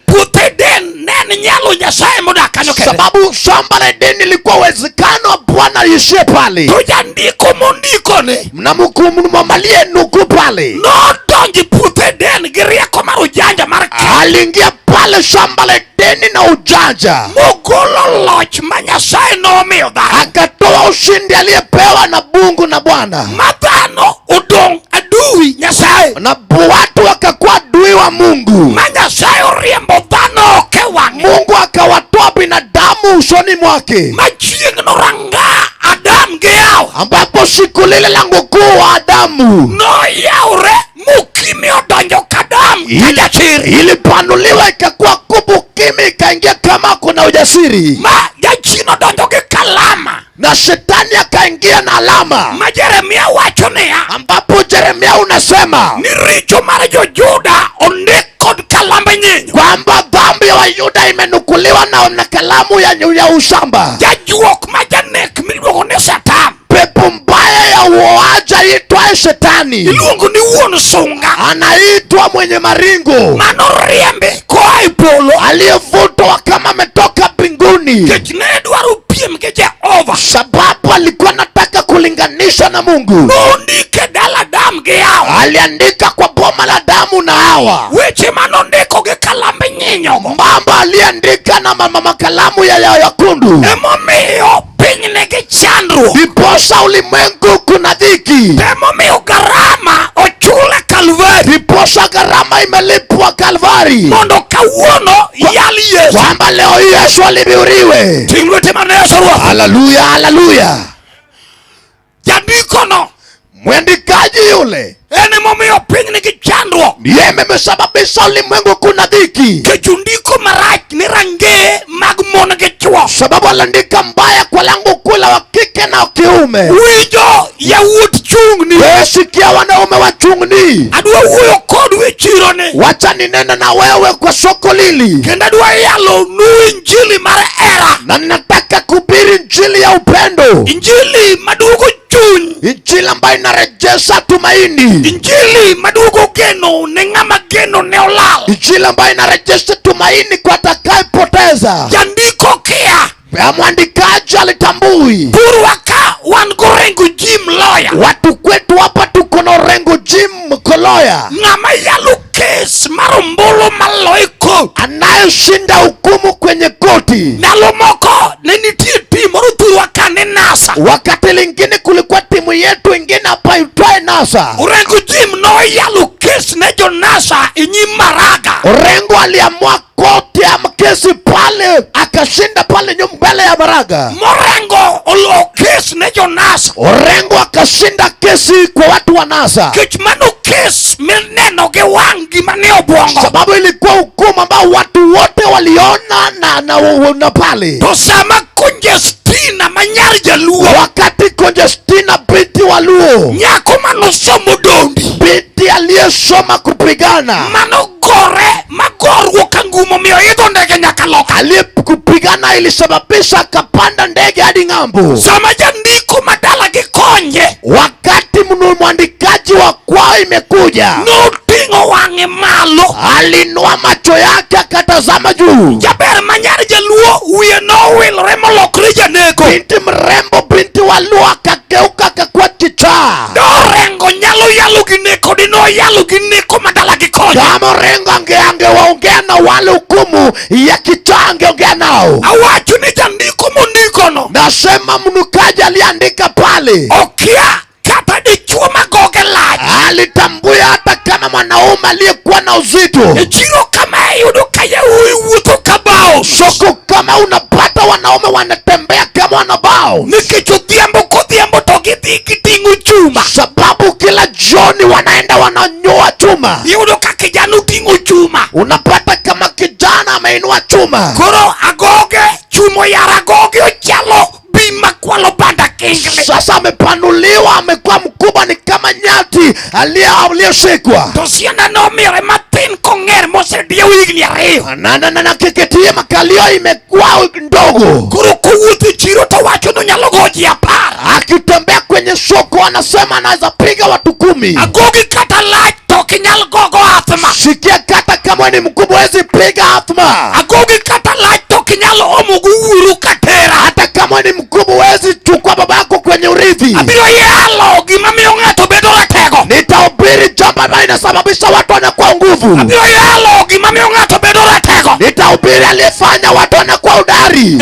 [SPEAKER 4] Puothe Eden ne nyalo Nyasaye modak kanyo kende.
[SPEAKER 5] Sababu shamba la Edeni ilikuwa uwezekano Bwana aishie pale.
[SPEAKER 4] To jandiko mondiko ne
[SPEAKER 5] Na mamalie nuku pale.
[SPEAKER 4] no donji puothe Eden gi rieko mar ujanja mar
[SPEAKER 5] aliingia pale shamba la Edeni na ujanja.
[SPEAKER 4] mogolo loch ma Nyasaye nomiyo dhano.
[SPEAKER 5] Akatoa ushindi aliyepewa na Mungu na Bwana.
[SPEAKER 4] Madhano odong' adui Nyasaye.
[SPEAKER 5] Na watu wakakuwa adui wa Mungu.
[SPEAKER 4] Ma Nyasaye oriembo dhano oke wang'e.
[SPEAKER 5] Mungu akawatoa binadamu usoni mwake.
[SPEAKER 4] Machiegno ranga Adam gi yawo.
[SPEAKER 5] Ambapo siku lile lango kuu wa Adamu
[SPEAKER 4] Noyawre mukimi odonjo kadam kajachiri.
[SPEAKER 5] Ilipanuliwa ikakuwa kubu kimi ikaingia kama kuna ujasiri.
[SPEAKER 4] Ma jachino donjo gi kalama.
[SPEAKER 5] Na shetani akaingia na alama.
[SPEAKER 4] Ma Jeremia wacho niya.
[SPEAKER 5] Ambapo Jeremia unasema
[SPEAKER 4] ni richo mar jo-Juda ondik kod kalambe nyinyo.
[SPEAKER 5] kwamba dhambi ya Wayuda imenukuliwa na kalamu ya ushamba.
[SPEAKER 4] Jajuok ma janek miluongo ni Satan.
[SPEAKER 5] Pepo mbaya ya uoaja itwaye Shetani.
[SPEAKER 4] Iluongo ni wuon sunga.
[SPEAKER 5] Anaitwa mwenye maringo.
[SPEAKER 4] Mano riembe koa e polo.
[SPEAKER 5] Aliyevutwa kama ametoka mbinguni.
[SPEAKER 4] Kech ne dwaro piem gi Jehova.
[SPEAKER 5] Sababu alikuwa anataka kulinganisha na Mungu.
[SPEAKER 4] Nondike dala Adam gi Hawa.
[SPEAKER 5] Aliandika kwa boma la Adamu na Hawa.
[SPEAKER 4] Weche manondiko gi kalambe nyinyogo.
[SPEAKER 5] Mambo aliandika na makalamu ya yakundu.
[SPEAKER 4] Emomiyo piny nigi chandruok.
[SPEAKER 5] Diposa ulimwengu kuna dhiki.
[SPEAKER 4] Emomiyo gharama ochule Kalvari.
[SPEAKER 5] Diposa gharama imelipwa Kalvari.
[SPEAKER 4] Mondo kawuono yali Yesu.
[SPEAKER 5] Kwamba leo Yesu aliburiwe.
[SPEAKER 4] Ting' lwete mana Yesu ruoth.
[SPEAKER 5] Haleluya, haleluya.
[SPEAKER 4] Jandiko no.
[SPEAKER 5] Mwandikaji yule.
[SPEAKER 4] Ene momiyo piny nigi chandruok.
[SPEAKER 5] Yeye amesababisha ulimwengu kuna dhiki.
[SPEAKER 4] Kechundiko marach ni range mag mon gi chwo.
[SPEAKER 5] Sababu aliandika mbaya kwa lango kula wa kike na kiume.
[SPEAKER 4] Wijo yawuot chungni.
[SPEAKER 5] Sikia wanaume wa chungni.
[SPEAKER 4] Adwa wuoyo kod kodwe chirone.
[SPEAKER 5] Wacha ninene na wewe kwa soko lili.
[SPEAKER 4] Kenda dwa yalo nu injili mar era.
[SPEAKER 5] Na ninataka kuhubiri injili ya upendo.
[SPEAKER 4] Injili madugo chuny.
[SPEAKER 5] Injili ambayo inarejesha tumaini.
[SPEAKER 4] Injili madugo geno ne ng'ama geno ne olal.
[SPEAKER 5] Injili ambayo inarejesha tumaini kwa atakayepoteza.
[SPEAKER 4] Jandiko kia.
[SPEAKER 5] Mwandikaji alitambui.
[SPEAKER 4] Purwaka wan gorengo Jim lawyer.
[SPEAKER 5] Watu kwetu hapa tuko na Orengo Jim Mkoloya.
[SPEAKER 4] Ng'ama yalo kes marombolo maloi court.
[SPEAKER 5] Anayeshinda hukumu kwenye koti.
[SPEAKER 4] Nalo moko nenitie timu Purwaka ne NASA.
[SPEAKER 5] Wakati lingine kulikuwa timu yetu ingine hapa itwaye NASA.
[SPEAKER 4] Orengo Jim no yalo kes ne jo NASA inyi Maraga.
[SPEAKER 5] Orengo aliamua koti ya mkesi pale, akashinda pale mbele ya Maraga.
[SPEAKER 4] Morengo olo kes ne jo NASA.
[SPEAKER 5] Orengo akashinda kesi kwa watu wa NASA.
[SPEAKER 4] Kichmano kes meneno ge wangi mane obwongo.
[SPEAKER 5] Sababu ilikuwa hukumu ambao watu wote waliona na pale.
[SPEAKER 4] Tosama Conjestina manyari Jaluo.
[SPEAKER 5] Wakati Conjestina binti wa Luo,
[SPEAKER 4] nyako manosomo dondi,
[SPEAKER 5] binti aliyesoma kupigana,
[SPEAKER 4] manogore magorwo kangumo mioigo ndege nyakaloka.
[SPEAKER 5] Aliyekupigana ilisababisha akapanda ndege hadi ng'ambo.
[SPEAKER 4] Sama jandiko madala gikonye.
[SPEAKER 5] Wakati mwandikaji wa kwao imekuja,
[SPEAKER 4] notingo wange malo,
[SPEAKER 5] alinua macho yake akatazama juu.
[SPEAKER 4] Jaber manyari Jaluo uye no will remolokri janeko.
[SPEAKER 5] Binti mrembo, binti wa Luo akageuka akakuwa kichaa.
[SPEAKER 4] Orengo nyalo yalo gineko dino yalo gineko madala gikonye.
[SPEAKER 5] Kama Orengo angewaongea na wale hukumu ya kichaa angeongea nao.
[SPEAKER 4] Awachu ni jandiko mondiko no.
[SPEAKER 5] Nasema mnukaji aliandika pale.
[SPEAKER 4] Okia kata di chuo magoge laji.
[SPEAKER 5] Alitambua hata kama mwanaume aliyekuwa na uzito.
[SPEAKER 4] Echiro kama yudu kaya uiwuto kabao.
[SPEAKER 5] Soko kama unapata wanaume wanatembea kama wanabao.
[SPEAKER 4] Nikicho tiambo kutiambo togiti kitingu chuma.
[SPEAKER 5] Sababu kila jioni wanaenda wananyoa chuma.
[SPEAKER 4] Yudu kakijanu tingu chuma.
[SPEAKER 5] Unapata kama kijana ameinua chuma.
[SPEAKER 4] Koro agoge chumo yaragoge ochalo bima kwa lobanda kingle.
[SPEAKER 5] Sasa amepanuliwa, amekuwa mkubwa, ni kama nyati aliyeshikwa.
[SPEAKER 4] Tosiana no mire matin konger mose dia wigni areo.
[SPEAKER 5] Na keketie makalio imekuwa ndogo.
[SPEAKER 4] Koro kuwuti chiro to wacho no nyalo goji apara.
[SPEAKER 5] Akitembea kwenye soko anasema anaweza piga watu 10.
[SPEAKER 4] Agogi kata light to kinyal gogo athma.
[SPEAKER 5] Sikia, kata kama ni mkubwa wezi piga athma.
[SPEAKER 4] Agogi kata light to kinyal omugu uru katera.
[SPEAKER 5] Hata kama ni mkubwa wezi chukua babako kwenye urithi.
[SPEAKER 4] Abiro yalo gimami ongeto bedo ratego.
[SPEAKER 5] Nitahubiri jambo ambalo inasababisha watu wanakuwa nguvu.
[SPEAKER 4] Abiro yalo gimami ongeto bedo ratego.
[SPEAKER 5] Nitahubiri aliyefanya watu wanakuwa udari.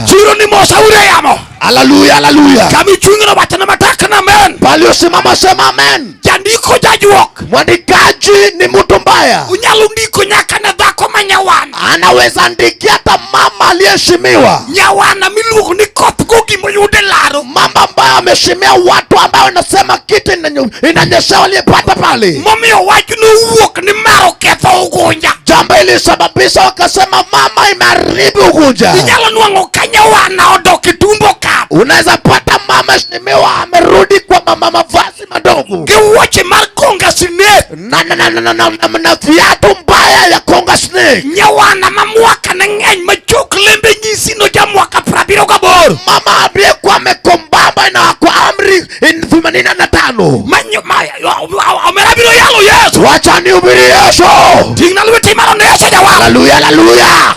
[SPEAKER 4] Chiro ni mosa ure yamo.
[SPEAKER 5] Haleluya, haleluya.
[SPEAKER 4] Kami chungino batana mataka na amen.
[SPEAKER 5] Bali usimama sema amen.
[SPEAKER 4] Jandiko jajuok.
[SPEAKER 5] Mwandikaji ni mtu mbaya.
[SPEAKER 4] Unyalu ndiko nyaka na dhako manyawana.
[SPEAKER 5] Anaweza andikia hata mama aliyeshimiwa.
[SPEAKER 4] Nyawana milugu ni koth gogi moyude laro.
[SPEAKER 5] Mama ambaye ameshimia watu ambao wanasema kitu inanyesha waliyepata pale.
[SPEAKER 4] Momio waju no uwok ni maro ketho ugunja.
[SPEAKER 5] Jambo ilisababisha wakasema mama imeharibu ugunja.
[SPEAKER 4] Inyalo nuango kanyawana odoki tumbo kapu.
[SPEAKER 5] Unaweza pata mama shimiwa amerudi kwa mama mavazi madogo.
[SPEAKER 4] Kiwache markonga snake.
[SPEAKER 5] Na viatu mbaya ya konga snake.
[SPEAKER 4] Nyawana mamuaka na ngeny machok lembe nyisi no jamuaka prabiro gabor.
[SPEAKER 5] Mama abiye kwa mekombaba na kwa amri 85.
[SPEAKER 4] Amerabiro yalo Yesu.
[SPEAKER 5] Wacha nihubiri Yesu.
[SPEAKER 4] Tingna luwe timaro na Yesu jawa.
[SPEAKER 5] Haleluya, haleluya.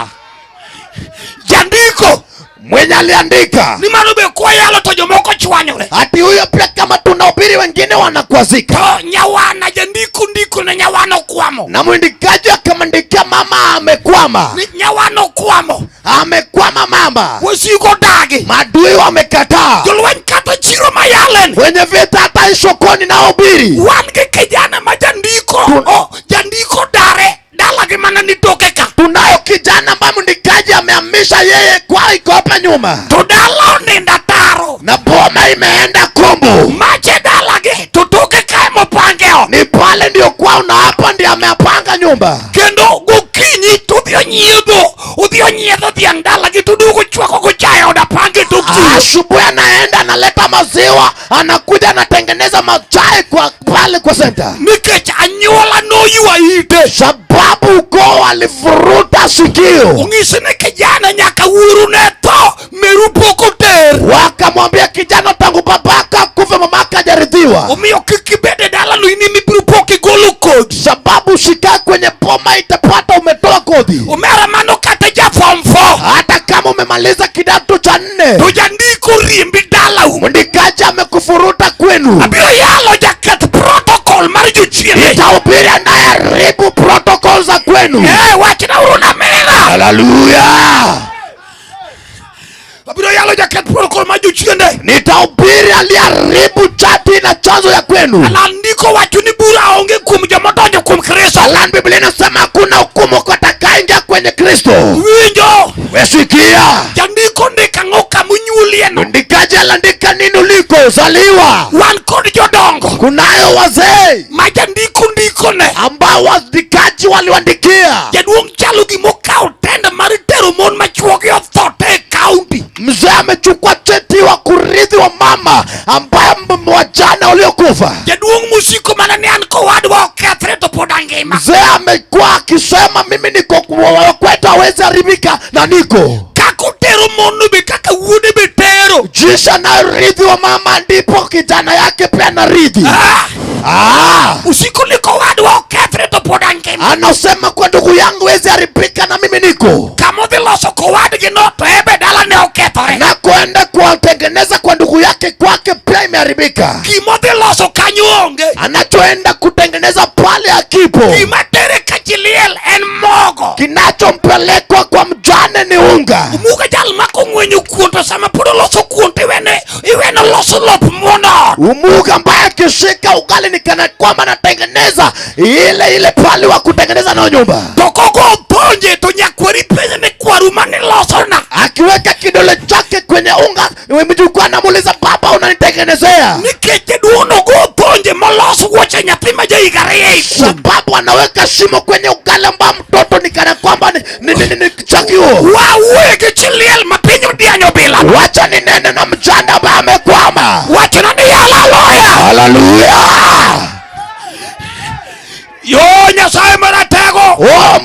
[SPEAKER 4] Jandiko
[SPEAKER 5] mwenye aliandika
[SPEAKER 4] ni manube kwa yalo tojo moko chwanyore.
[SPEAKER 5] Ati huyo pia kama tunahubiri wengine wanakwazika.
[SPEAKER 4] To nyawana jandiko ndiko na nyawano kwamo.
[SPEAKER 5] Na mwindikaji akamandikia mama amekwama.
[SPEAKER 4] Ni nyawano kwamo.
[SPEAKER 5] Amekwama mama.
[SPEAKER 4] Wasigo dagi.
[SPEAKER 5] Madui wamekataa.
[SPEAKER 4] Jolwen kata chiro mayalen.
[SPEAKER 5] Wenye vita hata isokoni na hubiri.
[SPEAKER 4] Wange kijana majandiko. Jandiko dare. Dalagi mana nitokeka.
[SPEAKER 5] Tunayo kijana ambaye mwindikaji amehamisha yeye kwa iko hapa nyuma.
[SPEAKER 4] Tudala nenda taro.
[SPEAKER 5] Na boma imeenda kumbu.
[SPEAKER 4] Mache dalagi. Tutoke kaya mpangeo.
[SPEAKER 5] Ni pale ndio kwao na hapa ndio ameapanga nyumba.
[SPEAKER 4] Kendo gukinyi tudhio nyedho dhiandalagi tudugo chwako kuchaya odapange tuki.
[SPEAKER 5] Asubuhi anaenda analeta maziwa, anakuja anatengeneza kutengeneza machai kwa pale kwa center.
[SPEAKER 4] Nikech anyuola noyua ite.
[SPEAKER 5] Sababu ukoo walivuruta sikio.
[SPEAKER 4] Ung'isi ni kijana nyaka wuoru ne tho meru pok oter.
[SPEAKER 5] Wakamwambia kijana tangu babaka kufa mamaka hajarithiwa.
[SPEAKER 4] Omiyo kik ibed e dalano in mibiro pok igolo kodhi.
[SPEAKER 5] Sababu shika kwenye boma itapata umetoa kodhi.
[SPEAKER 4] Omera mano kata ja form 4.
[SPEAKER 5] Hata kama umemaliza kidato cha 4.
[SPEAKER 4] To jandiko riembi dalau.
[SPEAKER 5] Mwandikaji amekufuruta kwenu.
[SPEAKER 4] Abiro yalo jaket protocol mar jochiende.
[SPEAKER 5] Nitahubiri anayeharibu protocol za kwenu.
[SPEAKER 4] Wachna uruna mena.
[SPEAKER 5] Hallelujah.
[SPEAKER 4] Abiro yalo jaket protocol mar jochiende.
[SPEAKER 5] Nitahubiri aliyeharibu chati na chanzo ya kwenu.
[SPEAKER 4] Alandiko wacho ni bura onge kuom jomodonjo kuom Kristo.
[SPEAKER 5] Alan Biblia inasema hakuna hukumu kwa atakaingia kwenye Kristo.
[SPEAKER 4] Winjo.
[SPEAKER 5] Wesikia.
[SPEAKER 4] Jandiko ndika ng'oka munyulie no.
[SPEAKER 5] Ndikaji alandika nini uliko zaliwa.
[SPEAKER 4] Wan kod jodongo.
[SPEAKER 5] Kunayo wazee.
[SPEAKER 4] Majandiko ndiko ne.
[SPEAKER 5] Ambao wandikaji waliwandikia.
[SPEAKER 4] Jaduong' chalo gimokao tenda mar tero mon machuogi othote e kaunti.
[SPEAKER 5] Mzee amechukua cheti wa kurithi wa mama ambaye wajana waliokufa.
[SPEAKER 4] Jaduong' musiko mana ni an kowadwa okethre to pod angima.
[SPEAKER 5] Mzee amekuwa akisema mimi niko kwetu hawezi haribika na niko.
[SPEAKER 4] Kakutero mono be kaka wuode be tero.
[SPEAKER 5] Jinsi anarithi wa mama ndipo kijana yake pia anarithi.
[SPEAKER 4] Usiko niko wadwa okethre to pod angima.
[SPEAKER 5] Anasema kwa ndugu yangu hawezi haribika na mimi niko.
[SPEAKER 4] Kama dhi loso kowadgi no to ebe dala ne okethore.
[SPEAKER 5] Na kuenda kuwatengeneza kwa ndugu yake kwake pia imeharibika.
[SPEAKER 4] Gima dhi loso kanyo onge.
[SPEAKER 5] Anachoenda kutengeneza pale akipo.
[SPEAKER 4] Gima tere kachiliel en mogo.
[SPEAKER 5] Kinachompelekwa kwa mjane ni unga.
[SPEAKER 4] Umuga jal mako ngwenyo kuonto sama podo loso kuonto iwene loso lop mono.
[SPEAKER 5] Umuga ambaye akishika ugali ni kana kwamba anatengeneza ile pale wa kutengeneza na nyumba.
[SPEAKER 4] Tokogo ponje to nyakwari penye ni kwaru mani loso na.
[SPEAKER 5] Akiweka kidole chake kwenye unga, mjukuu anamuuliza baba unanitengenezea.
[SPEAKER 4] Nikete duono go ponje maloso woche nyathi maja igare.
[SPEAKER 5] Sababu anaweka shimo kwenye ugali ambao mtoto ni kana kwamba ni chakio.
[SPEAKER 4] Wawege chiliel mapinyo dianyo bila.
[SPEAKER 5] Wacha ni nene na mjane ambaye amekwama.
[SPEAKER 4] Wacha na ni hallelujah.
[SPEAKER 5] Hallelujah.
[SPEAKER 4] Yo Nyasaye maratego.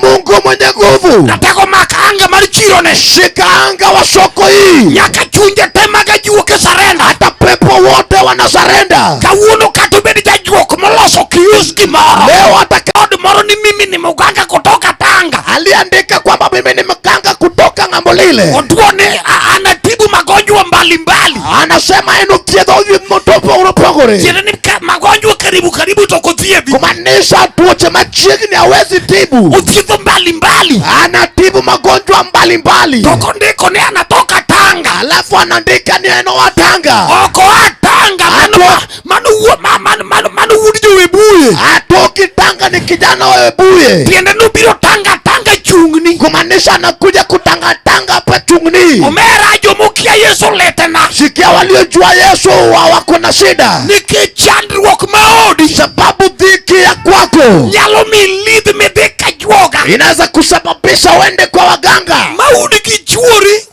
[SPEAKER 5] Mungu mwenye nguvu.
[SPEAKER 4] Natego makanga marichirone.
[SPEAKER 5] Shika anga wa soko hii.
[SPEAKER 4] Nyaka chunje temaga juoke sarenda.
[SPEAKER 5] Hata pepo wote wanasarenda.
[SPEAKER 4] Kawuno katubedi jajuok moloso kius gimoro.
[SPEAKER 5] Leo
[SPEAKER 4] atakod moro ni mimi ni muganga kutoka Tanga.
[SPEAKER 5] Aliandika kwamba mimi ni mganga kutoka ng'ambo lile.
[SPEAKER 4] Otuone anatibu magonjwa mbalimbali.
[SPEAKER 5] Anasema eno thiedho motopo unapogore.
[SPEAKER 4] Tiene ni magonjwa karibu toko thiedhi.
[SPEAKER 5] Kumaanisha tuoche machiegni hawezi tibu.
[SPEAKER 4] Uthiedho mbalimbali.
[SPEAKER 5] Anatibu magonjwa mbalimbali.
[SPEAKER 4] Toko ndiko ni anatoka Tanga.
[SPEAKER 5] Alafu anaandika ni eno wa Tanga.
[SPEAKER 4] Oko wa Tanga. Manu wudi jo Webuye.
[SPEAKER 5] Atoki Tanga ni kijana wa Webuye.
[SPEAKER 4] Tiende nubiro Tanga chungni.
[SPEAKER 5] Kumaanisha anakuja kutanga hapa chungni.
[SPEAKER 4] Omera jomokia Yesu letena.
[SPEAKER 5] Sikia waliojua Yesu wako na shida.
[SPEAKER 4] Nikichandruok maodi.
[SPEAKER 5] Sababu dhiki ya kwako
[SPEAKER 4] nyalo milidh midhika juoga.
[SPEAKER 5] inaweza kusababisha uende kwa waganga.
[SPEAKER 4] Maudi kichuori.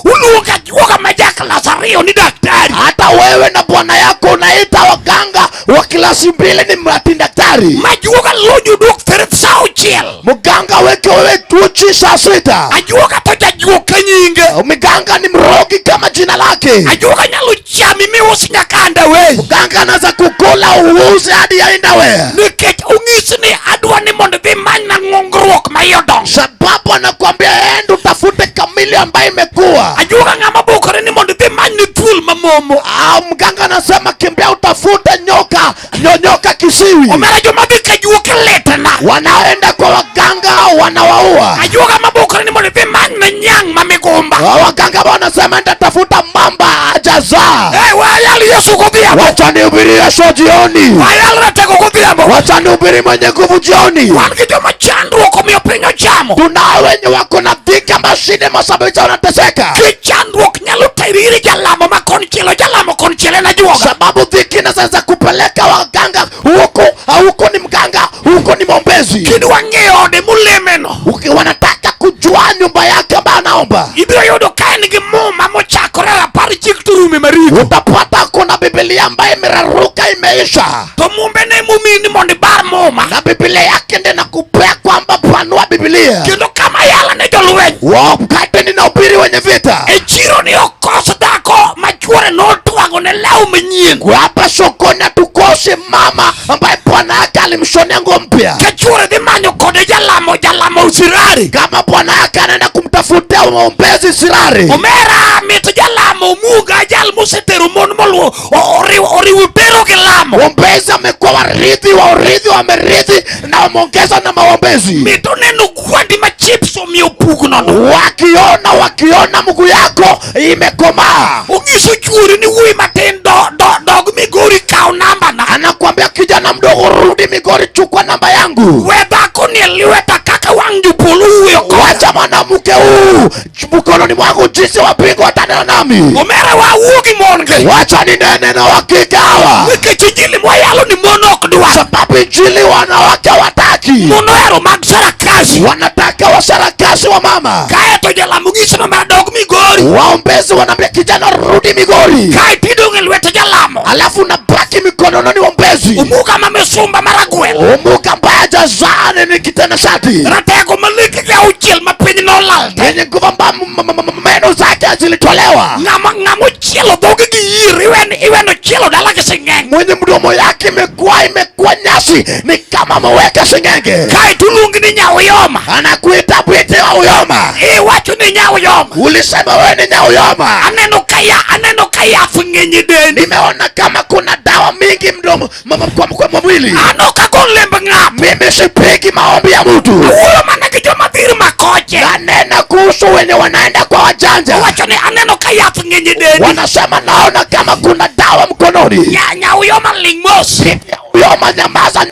[SPEAKER 4] Uluoga juoga majaka Lazario ni daktari.
[SPEAKER 5] Hata wewe na bwana yako unaita waganga wa klasi 2 ni daktari.
[SPEAKER 4] Majuoga loju duk fereth sao chiel.
[SPEAKER 5] Muganga weke wewe tuchi saa 6.
[SPEAKER 4] Ajuoga toja juoga nyinge.
[SPEAKER 5] Muganga ni mrogi kama jina lake.
[SPEAKER 4] Ajuoga nyalo chami miusi nyakanda we.
[SPEAKER 5] Muganga anaza kukula uuze hadi yaenda we.
[SPEAKER 4] Nikech ung'isi ni adwa ni mondo dhi many na ng'ongruok mayodong.
[SPEAKER 5] Sababu anakuambia endo tafute kamili ambaye imekuwa.
[SPEAKER 4] Ajuoga ng'ama bokore ni mondo dhi many ni thuol mamomo.
[SPEAKER 5] Mganga anasema kimbia utafute nyoka kisiwi.
[SPEAKER 4] Omera joma dhi ka juoke letena.
[SPEAKER 5] Wanaenda kwa waganga wanawaua.
[SPEAKER 4] Ajuoga mabokore ni mondo dhi many na nyang' mamigumba.
[SPEAKER 5] Waganga wanasema enda tafuta mamba ajazaa.
[SPEAKER 4] Wayali Yesu kodhiambo.
[SPEAKER 5] Wacha nihubiri Yesu jioni.
[SPEAKER 4] Wayali ratego kodhiambo.
[SPEAKER 5] Wacha nihubiri mwenye nguvu jioni.
[SPEAKER 4] Wan gi joma chandruok omiyo piny ochamo.
[SPEAKER 5] Tunao wenye wako na dhiki mashine masababisha wanateseka.
[SPEAKER 4] Kichandruok nyalo teri jalamo ma konchielo na juoga.
[SPEAKER 5] Sababu dhiki inaweza kupeleka waganga huko ni mganga, huko ni mwombezi.
[SPEAKER 4] Kidwa ng'eyo ode mulemeno.
[SPEAKER 5] Wanataka kujua nyumba yake ambayo anaomba.
[SPEAKER 4] Ibiro yudo ka en gi muma mochakore rapar chik turume maricho.
[SPEAKER 5] Utapata kuna bibi Biblia ambayo imeraruka imeisha.
[SPEAKER 4] To mumbe ne mumini mondi bar moma.
[SPEAKER 5] Na Biblia yake ndiyo nakupea kwamba panua Biblia.
[SPEAKER 4] Kendo kama yala ne jolweny.
[SPEAKER 5] Wakati ninahubiri wenye vita.
[SPEAKER 4] Echiro ni okoso dako machuore no tuango ne lau menyien.
[SPEAKER 5] Kwa hapa sokoni tukose mama ambaye bwana yake alimshonea nguo mpya.
[SPEAKER 4] Kachuore di manyo kode jalamo usirari.
[SPEAKER 5] Kama bwana yake anaenda kumtafutia mwombezi sirari.
[SPEAKER 4] Omera mito jalamo muga jal museteru mon molu ori upero gelamo.
[SPEAKER 5] Mwombezi amekuwa warithi wamerithi na wameongeza na maombezi.
[SPEAKER 4] Mito nenu kwandi machipso miupugu nono.
[SPEAKER 5] Wakiona mguu yako imekomaa.
[SPEAKER 4] Ungisu chuori ni ui matendo dog Migori kao namba na.
[SPEAKER 5] Anakuambia kijana mdogo rudi Migori chukua namba yangu.
[SPEAKER 4] Webako ni liweta kaka wangu polu yoko.
[SPEAKER 5] Wacha mwanamke huu mkononi mwangu jinsi wapingo watanena nami.
[SPEAKER 4] Omera wa uogi monge.
[SPEAKER 5] Wacha ninene na wakikawa.
[SPEAKER 4] Wike chijili mwayalo ni monok duwa.
[SPEAKER 5] Sababu injili wanawake wataki.
[SPEAKER 4] Monoero magsarakasi.
[SPEAKER 5] Wanataka wasarakasi wa mama.
[SPEAKER 4] Kaya tojala mugisi mama dog Migori.
[SPEAKER 5] Waombezi wanambia kijana rudi Migori.
[SPEAKER 4] Kaya tidunge liweta jalamo.
[SPEAKER 5] Alafu nabaki mikononi waombezi.
[SPEAKER 4] Umuka mamesumba maragwel.
[SPEAKER 5] Umuka mbaya jazane ni kitana shati.
[SPEAKER 4] Ratego maliki kia uchil mapinyi no lalde.
[SPEAKER 5] Yenye kuvamba meno zake zilitolewa.
[SPEAKER 4] Ngamu chilo dogi giyiri iweno chilo dalake singenge.
[SPEAKER 5] Mwenye mdomo yake imekuwa nyasi ni kama maweka singenge.
[SPEAKER 4] Kai tulungi ni nyawo yoma.
[SPEAKER 5] Anakuita bwite wa uyoma.
[SPEAKER 4] Wachu ni nyawo yoma.
[SPEAKER 5] Ulisema wewe ni nyawo yoma.
[SPEAKER 4] Aneno kaya fungenyi deni.
[SPEAKER 5] Nimeona kama kuna dawa mingi mdomo kwa mwili.
[SPEAKER 4] Ano kagolembe ngapu.
[SPEAKER 5] Mimi sipigi maombi ya mtu.
[SPEAKER 4] Ulo manake joma dhiri makoche.
[SPEAKER 5] Nanena kuhusu wenye wanaenda kwa wajanja.
[SPEAKER 4] Wachu ni aneno kaya fungenyi deni.
[SPEAKER 5] Wanasema naona kama kuna dawa mkononi.
[SPEAKER 4] Nyawo yoma lingmosi.
[SPEAKER 5] Uyoma nyamaza.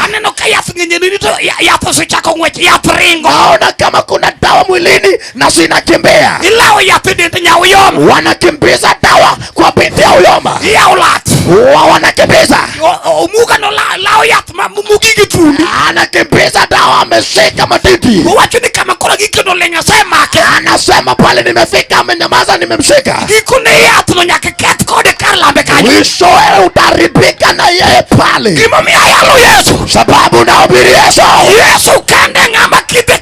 [SPEAKER 4] Aneno kaya fungenyi deni to yato sichako ngwechi yato ringo.
[SPEAKER 5] Naona kama kuna dawa mwilini na sinakimbea.
[SPEAKER 4] Ilao yato dente nyawo yoma.
[SPEAKER 5] Wanakimbiza dawa kwa binti ya uyoma.
[SPEAKER 4] Yaulat.
[SPEAKER 5] Wanakimbiza.
[SPEAKER 4] Umuga no lao yato mugigi tuli.
[SPEAKER 5] Anakimbiza dawa ameshika matiti.
[SPEAKER 4] Wachu ni kama kura giki no lenga sema ke.
[SPEAKER 5] Anasema pale nimefika amenyamaza nimemshika.
[SPEAKER 4] Giku ne yato no nyake ket kode karlambe kaji.
[SPEAKER 5] Mwisho utaribika na yeye pale.
[SPEAKER 4] Kimo miya yalo Yesu.
[SPEAKER 5] Sababu nahubiri Yesu
[SPEAKER 4] kende ngama kite.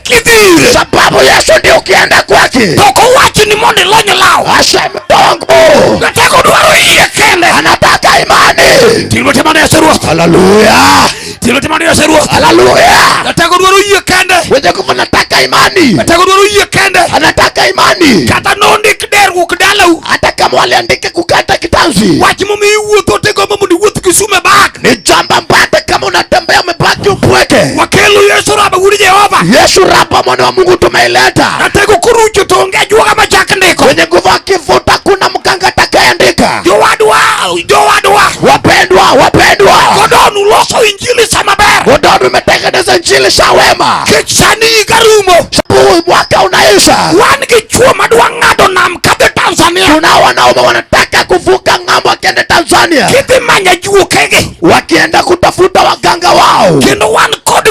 [SPEAKER 5] Sababu Yesu ndio ukienda kwake.
[SPEAKER 4] Toko wachi ni monde lonyo lao.
[SPEAKER 5] Asema tongo.
[SPEAKER 4] Nataka duwaro iye kende.
[SPEAKER 5] Anataka imani.
[SPEAKER 4] Tilote mande ya seruwa.
[SPEAKER 5] Hallelujah.
[SPEAKER 4] Tilote mande ya seruwa.
[SPEAKER 5] Hallelujah.
[SPEAKER 4] Nataka duwaro iye kende.
[SPEAKER 5] Wewe kufa nataka imani.
[SPEAKER 4] Nataka duwaro iye kende.
[SPEAKER 5] Anataka imani.
[SPEAKER 4] Kata nondi kideru kudalau.
[SPEAKER 5] Hata kama waliandika kukata kitanzi.
[SPEAKER 4] Wachi mumi uoto tego mamudi uoto kisume bag.
[SPEAKER 5] Ni jamba mbata kama unatembea umebaki upweke.
[SPEAKER 4] Wakelu Yesu raba uri Jehova.
[SPEAKER 5] Yesu raba mwana wa Mungu tumeileta.
[SPEAKER 4] Nataka kurucho tonge jua kama chakandiko.
[SPEAKER 5] Kwenye nguvu kifuta kuna mkanga atakayeandika.
[SPEAKER 4] Jowadwa.
[SPEAKER 5] Wapendwa.
[SPEAKER 4] Godonu loso injili samaber.
[SPEAKER 5] Godonu imetengeneza injili shawema.
[SPEAKER 4] Kichani garumo.
[SPEAKER 5] Sabu mwaka unaisha.
[SPEAKER 4] Wani kichua maduwa ngado na mkade Tanzania.
[SPEAKER 5] Kuna wanaume wanataka kuvuka ng'ambo wakienda Tanzania.
[SPEAKER 4] Kiti manya juo kege.
[SPEAKER 5] Wakienda kutafuta waganga wao.
[SPEAKER 4] Kino one code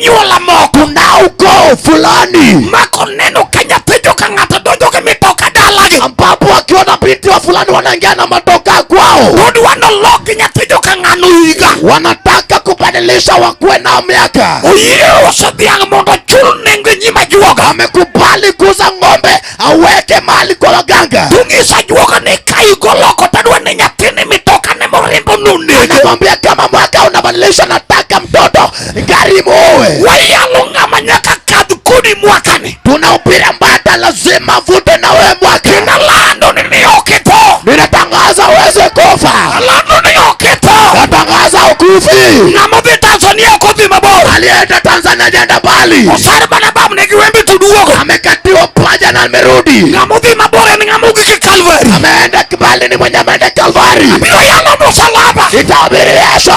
[SPEAKER 4] nyuola moko.
[SPEAKER 5] Kuna uko fulani.
[SPEAKER 4] Mako neno kanya tejo kangata dojo ke mitoka dalagi.
[SPEAKER 5] Ambapo wakiona binti wa fulani wanaingia na matoka kwao.
[SPEAKER 4] Dodu wanologi nya tejo kanganu iga.
[SPEAKER 5] Wanataka kubadilisha wakue na miaka.
[SPEAKER 4] Uye osadiang mondo chulu nenge nyima juoga.
[SPEAKER 5] Amekubali kuuza ng'ombe aweke mali kwa waganga.
[SPEAKER 4] Tungisa juoga ne kai goloko tadua ne nyatini mitoka ne morimbo nune.
[SPEAKER 5] Anamwambia kama mwaka unabadilisha nataka mtoto gari muowe.
[SPEAKER 4] Wayalunga manyaka kadu kudi mwakani.
[SPEAKER 5] Tunahubiri mbata lazima vute na wewe mwaka.
[SPEAKER 4] Nalando nilioketo.
[SPEAKER 5] Ninatangaza uweze kufa.
[SPEAKER 4] Nalando nilioketo.
[SPEAKER 5] Natangaza ukufi.
[SPEAKER 4] Namubi Tanzania kufi mabora.
[SPEAKER 5] Alienda Tanzania jenda bali.
[SPEAKER 4] Osari bana babu negiwembi tuduogo.
[SPEAKER 5] Amekatiwa paja na amerudi.
[SPEAKER 4] Namubi mabora ni ngamugi kikalvari.
[SPEAKER 5] Ameenda kibali ni mwenye ameenda Kalvari.
[SPEAKER 4] Amiro yalo musalaba.
[SPEAKER 5] Itabiri Yesu.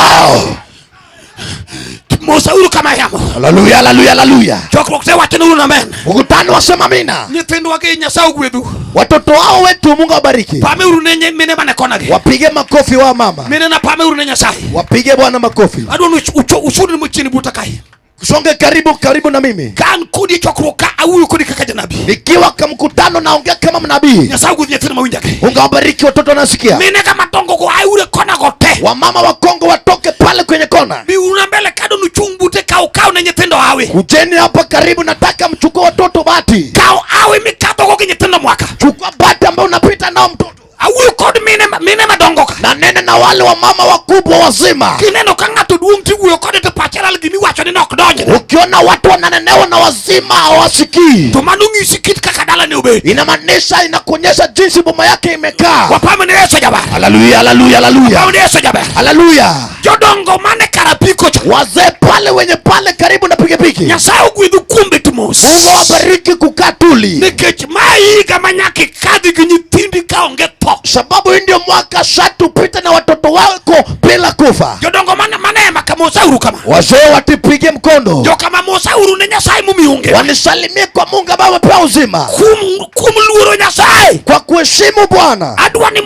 [SPEAKER 4] Musauru kama yamo.
[SPEAKER 5] Hallelujah.
[SPEAKER 4] Chokrote watenuru na men.
[SPEAKER 5] Mkutano wasema mina.
[SPEAKER 4] Nitendo wake nyasau gwedu.
[SPEAKER 5] Watoto wao wetu Mungu awabariki.
[SPEAKER 4] Pame urunenye mine manekonage.
[SPEAKER 5] Wapige makofi wa mama.
[SPEAKER 4] Mine na pame urunenye sahi.
[SPEAKER 5] Wapige Bwana makofi.
[SPEAKER 4] Adu usuri mchini butakai.
[SPEAKER 5] Songe karibu na mimi.
[SPEAKER 4] Kan kodi chokroka au kodi kaka janabi.
[SPEAKER 5] Nikiwa kwa mkutano naongea kama mnabii.
[SPEAKER 4] Nyasau kuthia tena mawinjake.
[SPEAKER 5] Ungawabariki watoto wanasikia.
[SPEAKER 4] Mine kama tongo ko aure kona gote.
[SPEAKER 5] Wamama wa Kongo watoke pale kwenye kona.
[SPEAKER 4] Bi una mbele kado nuchungute kao na nyetendo awe.
[SPEAKER 5] Kujeni hapa karibu, nataka mchukue watoto bati.
[SPEAKER 4] Kao awe mikato ko nyetendo mwaka.
[SPEAKER 5] Chukua bati ambao unapita nao mtoto.
[SPEAKER 4] Awe kodi mine madongoka.
[SPEAKER 5] Na nene na wale wa mama wakubwa wazima.
[SPEAKER 4] Kineno kangato duumti uwe kodi te pachela ligini wacho ni nokdonje.
[SPEAKER 5] Ukiona watu wananenewa na wazima hawasikii,
[SPEAKER 4] Tumanungi sikit kakadala ni ube.
[SPEAKER 5] inamaanisha inakuonyesha jinsi boma yake imekaa.
[SPEAKER 4] Wapame ni Yesu jabari.
[SPEAKER 5] Haleluya, haleluya, haleluya.
[SPEAKER 4] Wapame ni Yesu jabari.
[SPEAKER 5] Haleluya.
[SPEAKER 4] Jodongo mane karapiko cho.
[SPEAKER 5] Wazee pale wenye pale karibu na pikipiki.
[SPEAKER 4] Nyasau kuidu kumbe tumos.
[SPEAKER 5] Mungu awabariki kukaa tuli.
[SPEAKER 4] Nikech mai kama nyaki kadhi kinyitindi kaonge po.
[SPEAKER 5] Sababu hii ndio mwaka shatu pita na watoto wako bila kufa.
[SPEAKER 4] Jodongo mane makamosauru kama.
[SPEAKER 5] Wazee watipige mkono.
[SPEAKER 4] Jo kama mosauru ne Nyasai mumiunge.
[SPEAKER 5] Wanisalimie kwa Mungu ambaye amepewa uzima.
[SPEAKER 4] Kumluoro Nyasai.
[SPEAKER 5] Kwa kuheshimu Bwana.
[SPEAKER 4] Adwa ni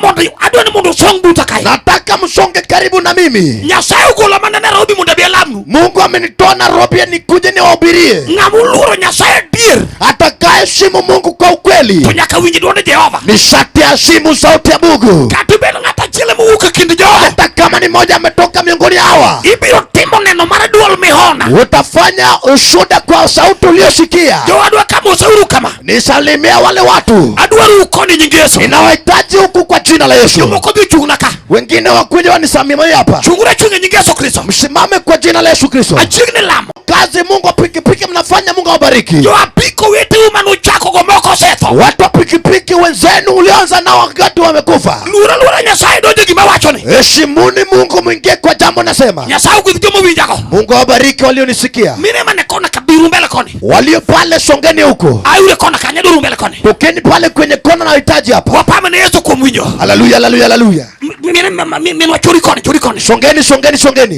[SPEAKER 4] mondo song buta kai.
[SPEAKER 5] Nataka msonge karibu na mimi.
[SPEAKER 4] Nyasai ugola mane Nairobi mundabia Lamu.
[SPEAKER 5] Mungu amenitoa Nairobi nikuje niwahubirie.
[SPEAKER 4] Ngamuluoro Nyasai dir.
[SPEAKER 5] Atakayeheshimu Mungu kwa ukweli.
[SPEAKER 4] Tunyaka winji duone Jehova.
[SPEAKER 5] Ni sharti aheshimu sauti ya Mungu.
[SPEAKER 4] Katubelo ngata chile muka kindi Jehova.
[SPEAKER 5] Hata kama ni moja ametoka miongoni hawa.
[SPEAKER 4] Ibiro timo neno mara dual mihona.
[SPEAKER 5] Utafanya ushuhuda kwa sauti uliyosikia.
[SPEAKER 4] Jo adwa kama usauru kama.
[SPEAKER 5] Nisalimia wale watu.
[SPEAKER 4] Adwa rukoni nyingi Yesu.
[SPEAKER 5] Ninawahitaji huku kwa jina la Yesu.
[SPEAKER 4] Yomoko bi chungunaka.
[SPEAKER 5] Wengine wakuja wanisamimie hapa.
[SPEAKER 4] Chungura chunge nyingi Yesu Kristo.
[SPEAKER 5] Msimame kwa jina la Yesu Kristo.
[SPEAKER 4] Achigne Lamu.
[SPEAKER 5] Kazi Mungu wa pikipiki mnafanya, Mungu awabariki.
[SPEAKER 4] Jo apiko wete umanu chako gomoko seto.
[SPEAKER 5] Watu wa pikipiki wenzenu ulioanza nao wakati wamekufa.
[SPEAKER 4] Lura Nyasai doje gima wachoni.
[SPEAKER 5] Heshimuni Mungu, mwingie kwa jambo nasema.
[SPEAKER 4] Nyasai kudhikimo winjako.
[SPEAKER 5] Mungu awabariki walionisikia.
[SPEAKER 4] Mine mane kona kabiru mbele koni.
[SPEAKER 5] Walio pale songeni huko.
[SPEAKER 4] Ayure kona kanyaduru mbele koni.
[SPEAKER 5] Tokeni pale kwenye kona na hitaji hapa.
[SPEAKER 4] Wapame ni Yesu kumwinjo.
[SPEAKER 5] Haleluya, haleluya, haleluya.
[SPEAKER 4] Mine wa churi koni.
[SPEAKER 5] Songeni.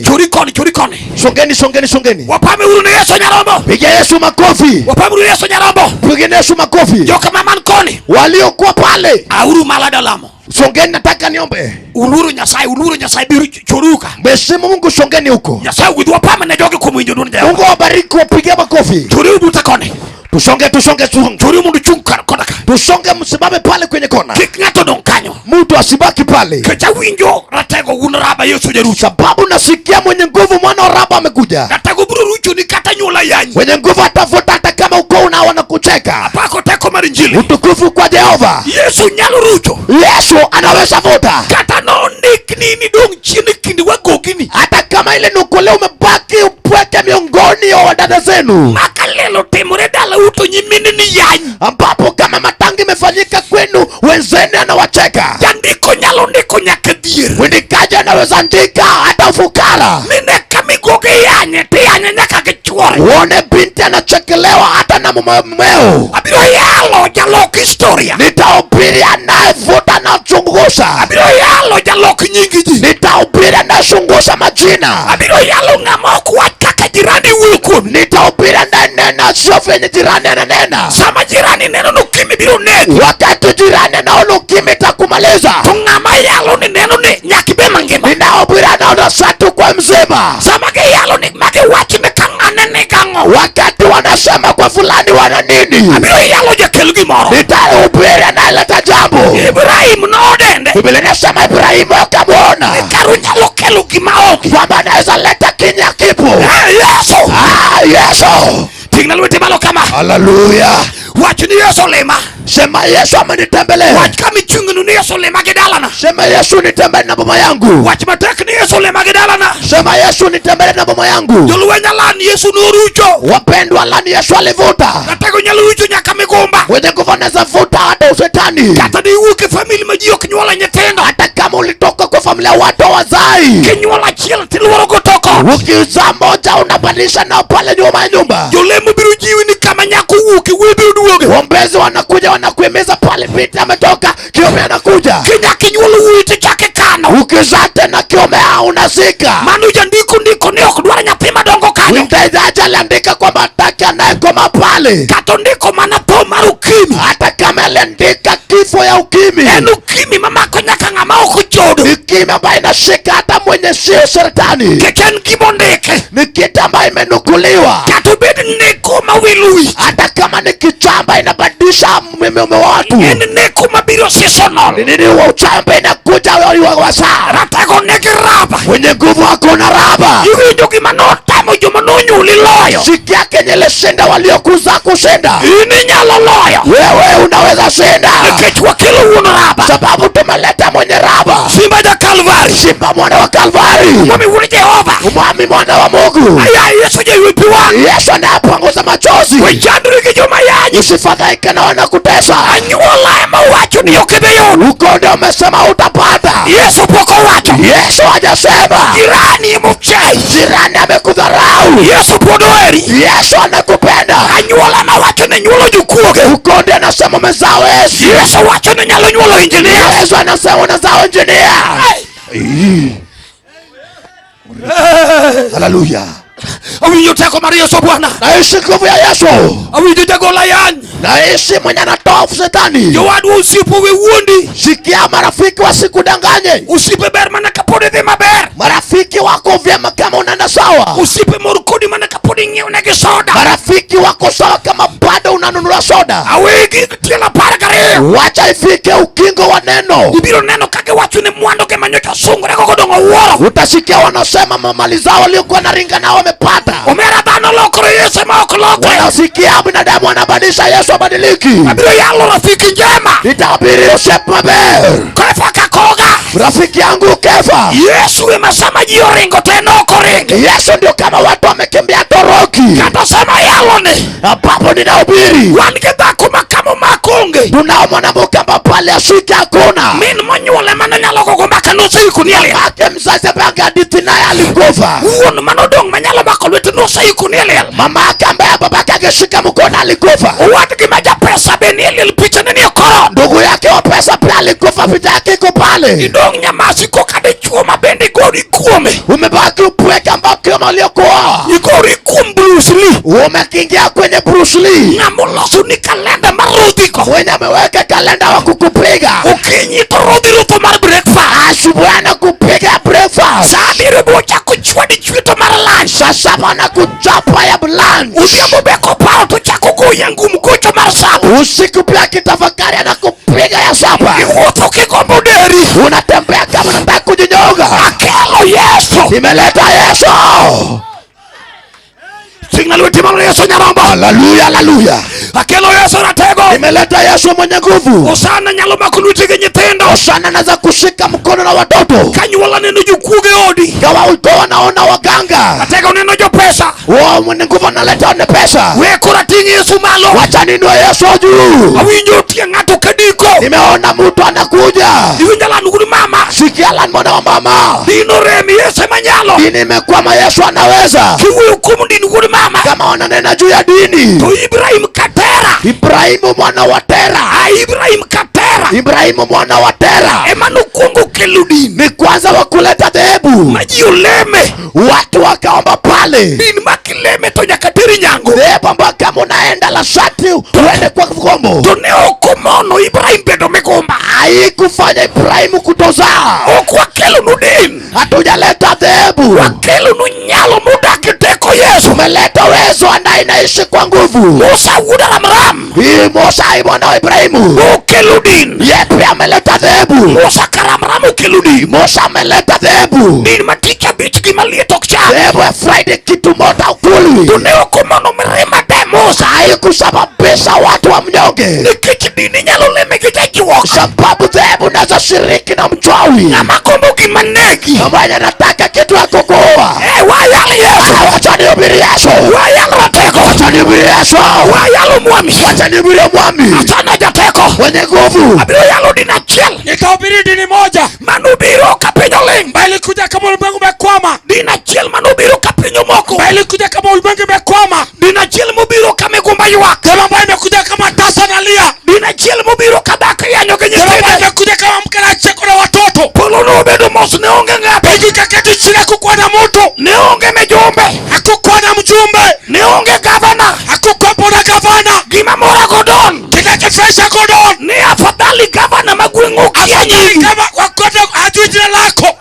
[SPEAKER 4] Churi koni.
[SPEAKER 5] Songeni.
[SPEAKER 4] Wapame uru ni Yesu nyarombo.
[SPEAKER 5] Piga Yesu makofi.
[SPEAKER 4] Wapame uru Yesu nyarombo.
[SPEAKER 5] Piga Yesu makofi.
[SPEAKER 4] Joka maman koni.
[SPEAKER 5] Waliokuwa pale.
[SPEAKER 4] Auru malada Lamu.
[SPEAKER 5] Songeni, nataka niombe.
[SPEAKER 4] Uluru Nyasai biru choruka.
[SPEAKER 5] Mheshimu Mungu, songeni huko.
[SPEAKER 4] Nyasai kuidu wapame na joge kumwinjo duni Jehova.
[SPEAKER 5] Mungu awabariki, wapigie makofi.
[SPEAKER 4] Churi ubuta koni.
[SPEAKER 5] Tusonge.
[SPEAKER 4] Churi mundu chunga konaka.
[SPEAKER 5] Tusonge, msimame pale kwenye kona.
[SPEAKER 4] Kik ngato donkanyo.
[SPEAKER 5] Mtu asibaki pale.
[SPEAKER 4] Kecha winjo ratego unraba Yesu jerusa.
[SPEAKER 5] Sababu nasikia mwenye nguvu mwana wa Raba amekuja.
[SPEAKER 4] Ratego buru ruchu ni kata nyola yanyi.
[SPEAKER 5] Mwenye nguvu atafuta hata kama uko unao na kucheka.
[SPEAKER 4] Apako teko marinjili.
[SPEAKER 5] Utukufu kwa Jehova.
[SPEAKER 4] Yesu nyalo rucho.
[SPEAKER 5] Yesu anaweza vuta.
[SPEAKER 4] Kata no nini dong chini kindi wagogini.
[SPEAKER 5] Hata kama ile nukule umebaki upweke miongoni wa dada zenu.
[SPEAKER 4] Makalelo temure dala uto nyimini ni yanyi.
[SPEAKER 5] Ambapo kama matangi imefanyika kwenu, wenzeni anawacheka.
[SPEAKER 4] Jandiko nyalo ndiko nyakadier.
[SPEAKER 5] Mwindikaji anaweza andika hata ufukara.
[SPEAKER 4] Mine kamigoge yanye te yanye nyaka kichwore.
[SPEAKER 5] Uone binti anachekelewa hata na mumeo.
[SPEAKER 4] Abiro yalo jalok historia.
[SPEAKER 5] Nitahubiri anayevuta na chungusha.
[SPEAKER 4] Abiro yalo jalok nyingiji.
[SPEAKER 5] Nitahubiri anayechunguza majina.
[SPEAKER 4] Abiro yalo ng'amok wachaka jirani wukum.
[SPEAKER 5] Nitahubiri ananena sio venye jirani ananena.
[SPEAKER 4] Sama jirani neno nukimi biro negi.
[SPEAKER 5] Wakati jirani anaona ukimwi itakumaliza.
[SPEAKER 4] Tungama yalo ni neno ni nyakibe mangima.
[SPEAKER 5] Ninahubiri anaona satu kwa mzima.
[SPEAKER 4] Sama ke yalo ni mage wachi me kangane ni kango.
[SPEAKER 5] Wakati wanasema kwa fulani wana nini.
[SPEAKER 4] Abiro yalo jakelugi moro.
[SPEAKER 5] Nitahubiri analeta jambo.
[SPEAKER 4] Ibrahim no dende.
[SPEAKER 5] Biblia inasema Ibrahimu akamwona.
[SPEAKER 4] Karu nyalo kelugi maoki.
[SPEAKER 5] Kwamba anaweza leta kinyakipu.
[SPEAKER 4] Yesu.
[SPEAKER 5] Yesu.
[SPEAKER 4] Tingna lwete malo kama.
[SPEAKER 5] Haleluya.
[SPEAKER 4] Wachi ni Yesu lema.
[SPEAKER 5] Sema Yesu amenitembelea.
[SPEAKER 4] Wachi kami chungunu ni Yesu lema gedalana.
[SPEAKER 5] Sema Yesu nitembelee na boma yangu.
[SPEAKER 4] Wachi matek ni Yesu lema gedalana.
[SPEAKER 5] Sema Yesu nitembelee na boma yangu.
[SPEAKER 4] Joluwenya lani Yesu nurucho.
[SPEAKER 5] Wapendwa, lani Yesu alivuta.
[SPEAKER 4] Nataka nyalucho nyaka migomba.
[SPEAKER 5] Wenye kufaneza vuta hata ushetani.
[SPEAKER 4] Kata ni uke famili majio kinyuala nyetendo.
[SPEAKER 5] Hata kama ulitoka kwa familia watu wazai.
[SPEAKER 4] Kinyuala chiela tiluwaro kutoko.
[SPEAKER 5] Ukizaa moja unabadilisha nao pale nyuma ya nyumba.
[SPEAKER 4] Jolemu biru jiwi ni kama nyaku uke webiru duoge.
[SPEAKER 5] Wombezi wanakuja wanakuhimiza pale binti ametoka, kiume anakuja.
[SPEAKER 4] Kinya kinyuala uite chake kano.
[SPEAKER 5] Ukizaa tena kiume unazika.
[SPEAKER 4] Manuja ndiko ni okudwara nyathima dongo kanyo.
[SPEAKER 5] Mtezaji aliandika kwamba hataki anayekoma pale.
[SPEAKER 4] Kato ndiko mana po marukimi.
[SPEAKER 5] Hata kama aliandika kifo ya ukimwi.
[SPEAKER 4] En ukimi mamako nyaka ngama okuchodo.
[SPEAKER 5] ngima ambayo inashika hata mwenye sio shetani.
[SPEAKER 4] Keken gimondeke.
[SPEAKER 5] Ni kitu ambayo imenukuliwa.
[SPEAKER 4] Katubed neko mawilui.
[SPEAKER 5] Hata kama ni kichamba inabadilisha mume wa watu.
[SPEAKER 4] En neko mabiro seasonal.
[SPEAKER 5] Ni nini wa uchamba inakuja wa saa.
[SPEAKER 4] Ratego negi raba.
[SPEAKER 5] Mwenye nguvu wako na raba.
[SPEAKER 4] Iwinjo gimanotamo jomanonyo uliloyo.
[SPEAKER 5] Sikia kenye shinda waliokuza kushinda.
[SPEAKER 4] Ini nyalo loyo.
[SPEAKER 5] Wewe unaweza shinda.
[SPEAKER 4] Nikech wakilo uno raba.
[SPEAKER 5] Sababu tumeleta mwenye raba.
[SPEAKER 4] Simba ja Kalvari.
[SPEAKER 5] Simba mwana wa Kalvari.
[SPEAKER 4] Mwami uri Jehova.
[SPEAKER 5] Mwami mwana wa Mungu.
[SPEAKER 4] Aya Yesu je yupiwa.
[SPEAKER 5] Yesu anapanguza machozi.
[SPEAKER 4] Wejandriki joma yanyi.
[SPEAKER 5] Usifadhaike na wanakutesa.
[SPEAKER 4] Anyuola ema wacho ni yokebeyon.
[SPEAKER 5] Uko ndio umesema utapata.
[SPEAKER 4] Yesu poko wacho.
[SPEAKER 5] Yesu hajasema.
[SPEAKER 4] Jirani mchai.
[SPEAKER 5] Jirani amekudharau.
[SPEAKER 4] Yesu podoeri.
[SPEAKER 5] Yesu anakupenda.
[SPEAKER 4] Anyuola ema wacho ne nyuolo jukuoge.
[SPEAKER 5] Uko ndio anasema umezao Yesu.
[SPEAKER 4] Yesu wacho ne nyalo nyuolo injinia.
[SPEAKER 5] Yesu anasema unazao injinia. Haleluya.
[SPEAKER 4] Awinjo teko mar Yesu Bwana.
[SPEAKER 5] Naishi nguvu ya Yesu.
[SPEAKER 4] Awinjo jagola yanyi.
[SPEAKER 5] Naishi mwenye anatoa shetani.
[SPEAKER 4] Jowadu usipo we wuondi.
[SPEAKER 5] Sikia marafiki wasikudanganye.
[SPEAKER 4] Usipe ber mana kapode dhe maber.
[SPEAKER 5] Marafiki wako vyema kama unaenda sawa.
[SPEAKER 4] Usipe morkodi mana kapode ng'iew negi soda.
[SPEAKER 5] Marafiki wako sawa kama bado unanunua soda.
[SPEAKER 4] Awegi tiela par kariyo.
[SPEAKER 5] Wacha ifike ukingo wa neno.
[SPEAKER 4] Ibiro neno kake wacho ne mwando ke manyocha sungre koko dongo uoro.
[SPEAKER 5] Utasikia wanasema mamali zao waliokuwa na ringa nao wamepata.
[SPEAKER 4] Omera dhano lokore Yesu ma ok lokre.
[SPEAKER 5] Wanasikia binadamu wanabadilisha Yesu abadiliki.
[SPEAKER 4] Abiro yalo rafiki njema.
[SPEAKER 5] Nitabiri Yosef maber.
[SPEAKER 4] Kefa kakoga.
[SPEAKER 5] Rafiki yangu Kefa.
[SPEAKER 4] Yesu emesema jio ringo teno koringi.
[SPEAKER 5] Yesu ndio kama watu wamekimbia toroki.
[SPEAKER 4] Kata sema yalo ni.
[SPEAKER 5] Papo ninahubiri.
[SPEAKER 4] Wange dhako makamo makonge.
[SPEAKER 5] Tunao mwanamke ambaye pale ashiki hakuna.
[SPEAKER 4] Min manyuole mana nyalo gogo mbaka nusu ikunielia.
[SPEAKER 5] Ake mzazi banga hadithi naye alikufa.
[SPEAKER 4] Uon manodong manyalo bako lwete nusu ikunielia.
[SPEAKER 5] Mama ake ambaye babake akishika mkono alikufa.
[SPEAKER 4] Uwati kimaja pesa Benieli picha nini okoro.
[SPEAKER 5] Ndugu yake wa pesa pia alikufa, picha yake iko pale.
[SPEAKER 4] Idong nyamasi kokade chuoma bendi gori kuome.
[SPEAKER 5] Umebaki upweke ambao kama aliokuwa.
[SPEAKER 4] Igori kum Bruce Lee.
[SPEAKER 5] Umekingia kwenye Bruce Lee.
[SPEAKER 4] Ngamulosu ni kalenda marudiko.
[SPEAKER 5] Mwenye ameweka kalenda wa kukupiga.
[SPEAKER 4] Ukinyi torodi luto mar breakfast.
[SPEAKER 5] Asubuhi kupiga breakfast.
[SPEAKER 4] Sabiri bocha kuchwadi chwito mar lunch.
[SPEAKER 5] Sasa bana kuchapa ya lunch.
[SPEAKER 4] Udiamo beko pao to chako kuya ngumu kucho mar sabu.
[SPEAKER 5] Usiku pia kitafakari anakupiga ya saba.
[SPEAKER 4] Iwoto kigombo deri.
[SPEAKER 5] Unatembea kama unataka kujinyonga.
[SPEAKER 4] Akelo Yesu.
[SPEAKER 5] Nimeleta Yesu.
[SPEAKER 4] Signal weti mara Yesu nyaramba.
[SPEAKER 5] Haleluya, haleluya.
[SPEAKER 4] Akelo Yesu ratego.
[SPEAKER 5] Nimeleta Yesu mwenye nguvu.
[SPEAKER 4] Osana nyalo makuluti ke nyitendo.
[SPEAKER 5] Osana anaweza kushika mkono na watoto.
[SPEAKER 4] Kanyuola neno jukuge odi.
[SPEAKER 5] Kawa utoa naona waganga.
[SPEAKER 4] Atego neno jo pesa.
[SPEAKER 5] Wao mwenye nguvu analeta ne pesa.
[SPEAKER 4] We kuratingi Yesu malo.
[SPEAKER 5] Wacha ninue Yesu juu.
[SPEAKER 4] Awinjo tie ngato kadiko.
[SPEAKER 5] Nimeona mtu anakuja.
[SPEAKER 4] Iwinjala nuguri mama.
[SPEAKER 5] Sikia la mwana wa mama.
[SPEAKER 4] Dino remi Yesu manyalo.
[SPEAKER 5] Dini imekwama, Yesu anaweza.
[SPEAKER 4] Kiwe hukumu dini nuguri mama.
[SPEAKER 5] Kama wananena juu ya dini.
[SPEAKER 4] To Ibrahim Katera.
[SPEAKER 5] Ibrahimu mwana wa Tera.
[SPEAKER 4] Ibrahim Katera.
[SPEAKER 5] Ibrahimu mwana wa Tera.
[SPEAKER 4] Emanu kungu keludini.
[SPEAKER 5] Ni kwanza wa kuleta dhehebu.
[SPEAKER 4] Maji uleme.
[SPEAKER 5] Watu wakaomba pale.
[SPEAKER 4] Dini makileme to nyakatiri nyango.
[SPEAKER 5] Dhehebu ambao kama unaenda la shati uende kwa kombo.
[SPEAKER 4] Toneo kumono Ibrahim bedo megomba.
[SPEAKER 5] Haikufanya Ibrahimu kutozaa.
[SPEAKER 4] Okwa kelu nudin.
[SPEAKER 5] Hatujaleta dhehebu.
[SPEAKER 4] Wakelu nunyalo muda kiteko Yesu.
[SPEAKER 5] Umeleta wezo anda inaishi kwa nguvu.
[SPEAKER 4] Musa wuda ramram.
[SPEAKER 5] Hii Musa mwana wa Ibrahimu.
[SPEAKER 4] Ukeludin.
[SPEAKER 5] Yepi ameleta dhehebu.
[SPEAKER 4] Musa karamram ukeludin.
[SPEAKER 5] Musa ameleta dhehebu.
[SPEAKER 4] Din maticha bichi kimalie tokcha.
[SPEAKER 5] Dhehebu ya Friday kitu moja ukuli.
[SPEAKER 4] Tuneo kumono merema de Musa.
[SPEAKER 5] Haikusababisha watu wa mnyonge.
[SPEAKER 4] Nikichi dini nyalo leme kijajiwoka.
[SPEAKER 5] Sababu dhehebu naza shiriki na mchawi.
[SPEAKER 4] Na makombo kimanegi.
[SPEAKER 5] Ambaye anataka kitu ya kukuua.
[SPEAKER 4] Wayali Yesu.
[SPEAKER 5] Wacha nihubiri Yesu.
[SPEAKER 4] Wayali rateko.
[SPEAKER 5] Wacha nihubiri Yesu.
[SPEAKER 4] Wayali mwami.
[SPEAKER 5] Wacha nihubiri mwami.
[SPEAKER 4] Achana jateko.
[SPEAKER 5] Mwenye nguvu.
[SPEAKER 4] Abiro yalo dina chiel.
[SPEAKER 1] Nikahubiri dini moja.
[SPEAKER 4] Manubiro kapinyo ling.
[SPEAKER 1] Bali kuja kama ulimwengu umekwama.
[SPEAKER 4] Dina chiel manubiro kapinyo moko.
[SPEAKER 1] Bali kuja kama ulimwengu umekwama.
[SPEAKER 4] Dina chiel mubiro kamegumba yuak.
[SPEAKER 1] Kama ambayo imekuja kama tasa na lia.
[SPEAKER 4] Dina chiel mubiro kadaka yanyo genye
[SPEAKER 1] Kama ambayo
[SPEAKER 4] tine.
[SPEAKER 1] imekuja kama mke na cheko na watoto.
[SPEAKER 4] Polo no bedo mos ne onge ngapi.
[SPEAKER 1] Peki kaketi chini hakukuwa na mtu.
[SPEAKER 4] Ne onge mejumbe.
[SPEAKER 1] Hakukuwa na mjumbe.
[SPEAKER 4] Ne onge gavana.
[SPEAKER 1] Hakukuwa na gavana.
[SPEAKER 4] Gima mora godon.
[SPEAKER 1] Kinachofresha Gordon.
[SPEAKER 4] Ne afadhali gavana magwengo kienyeji.
[SPEAKER 1] Kama wakote hajui jina lako.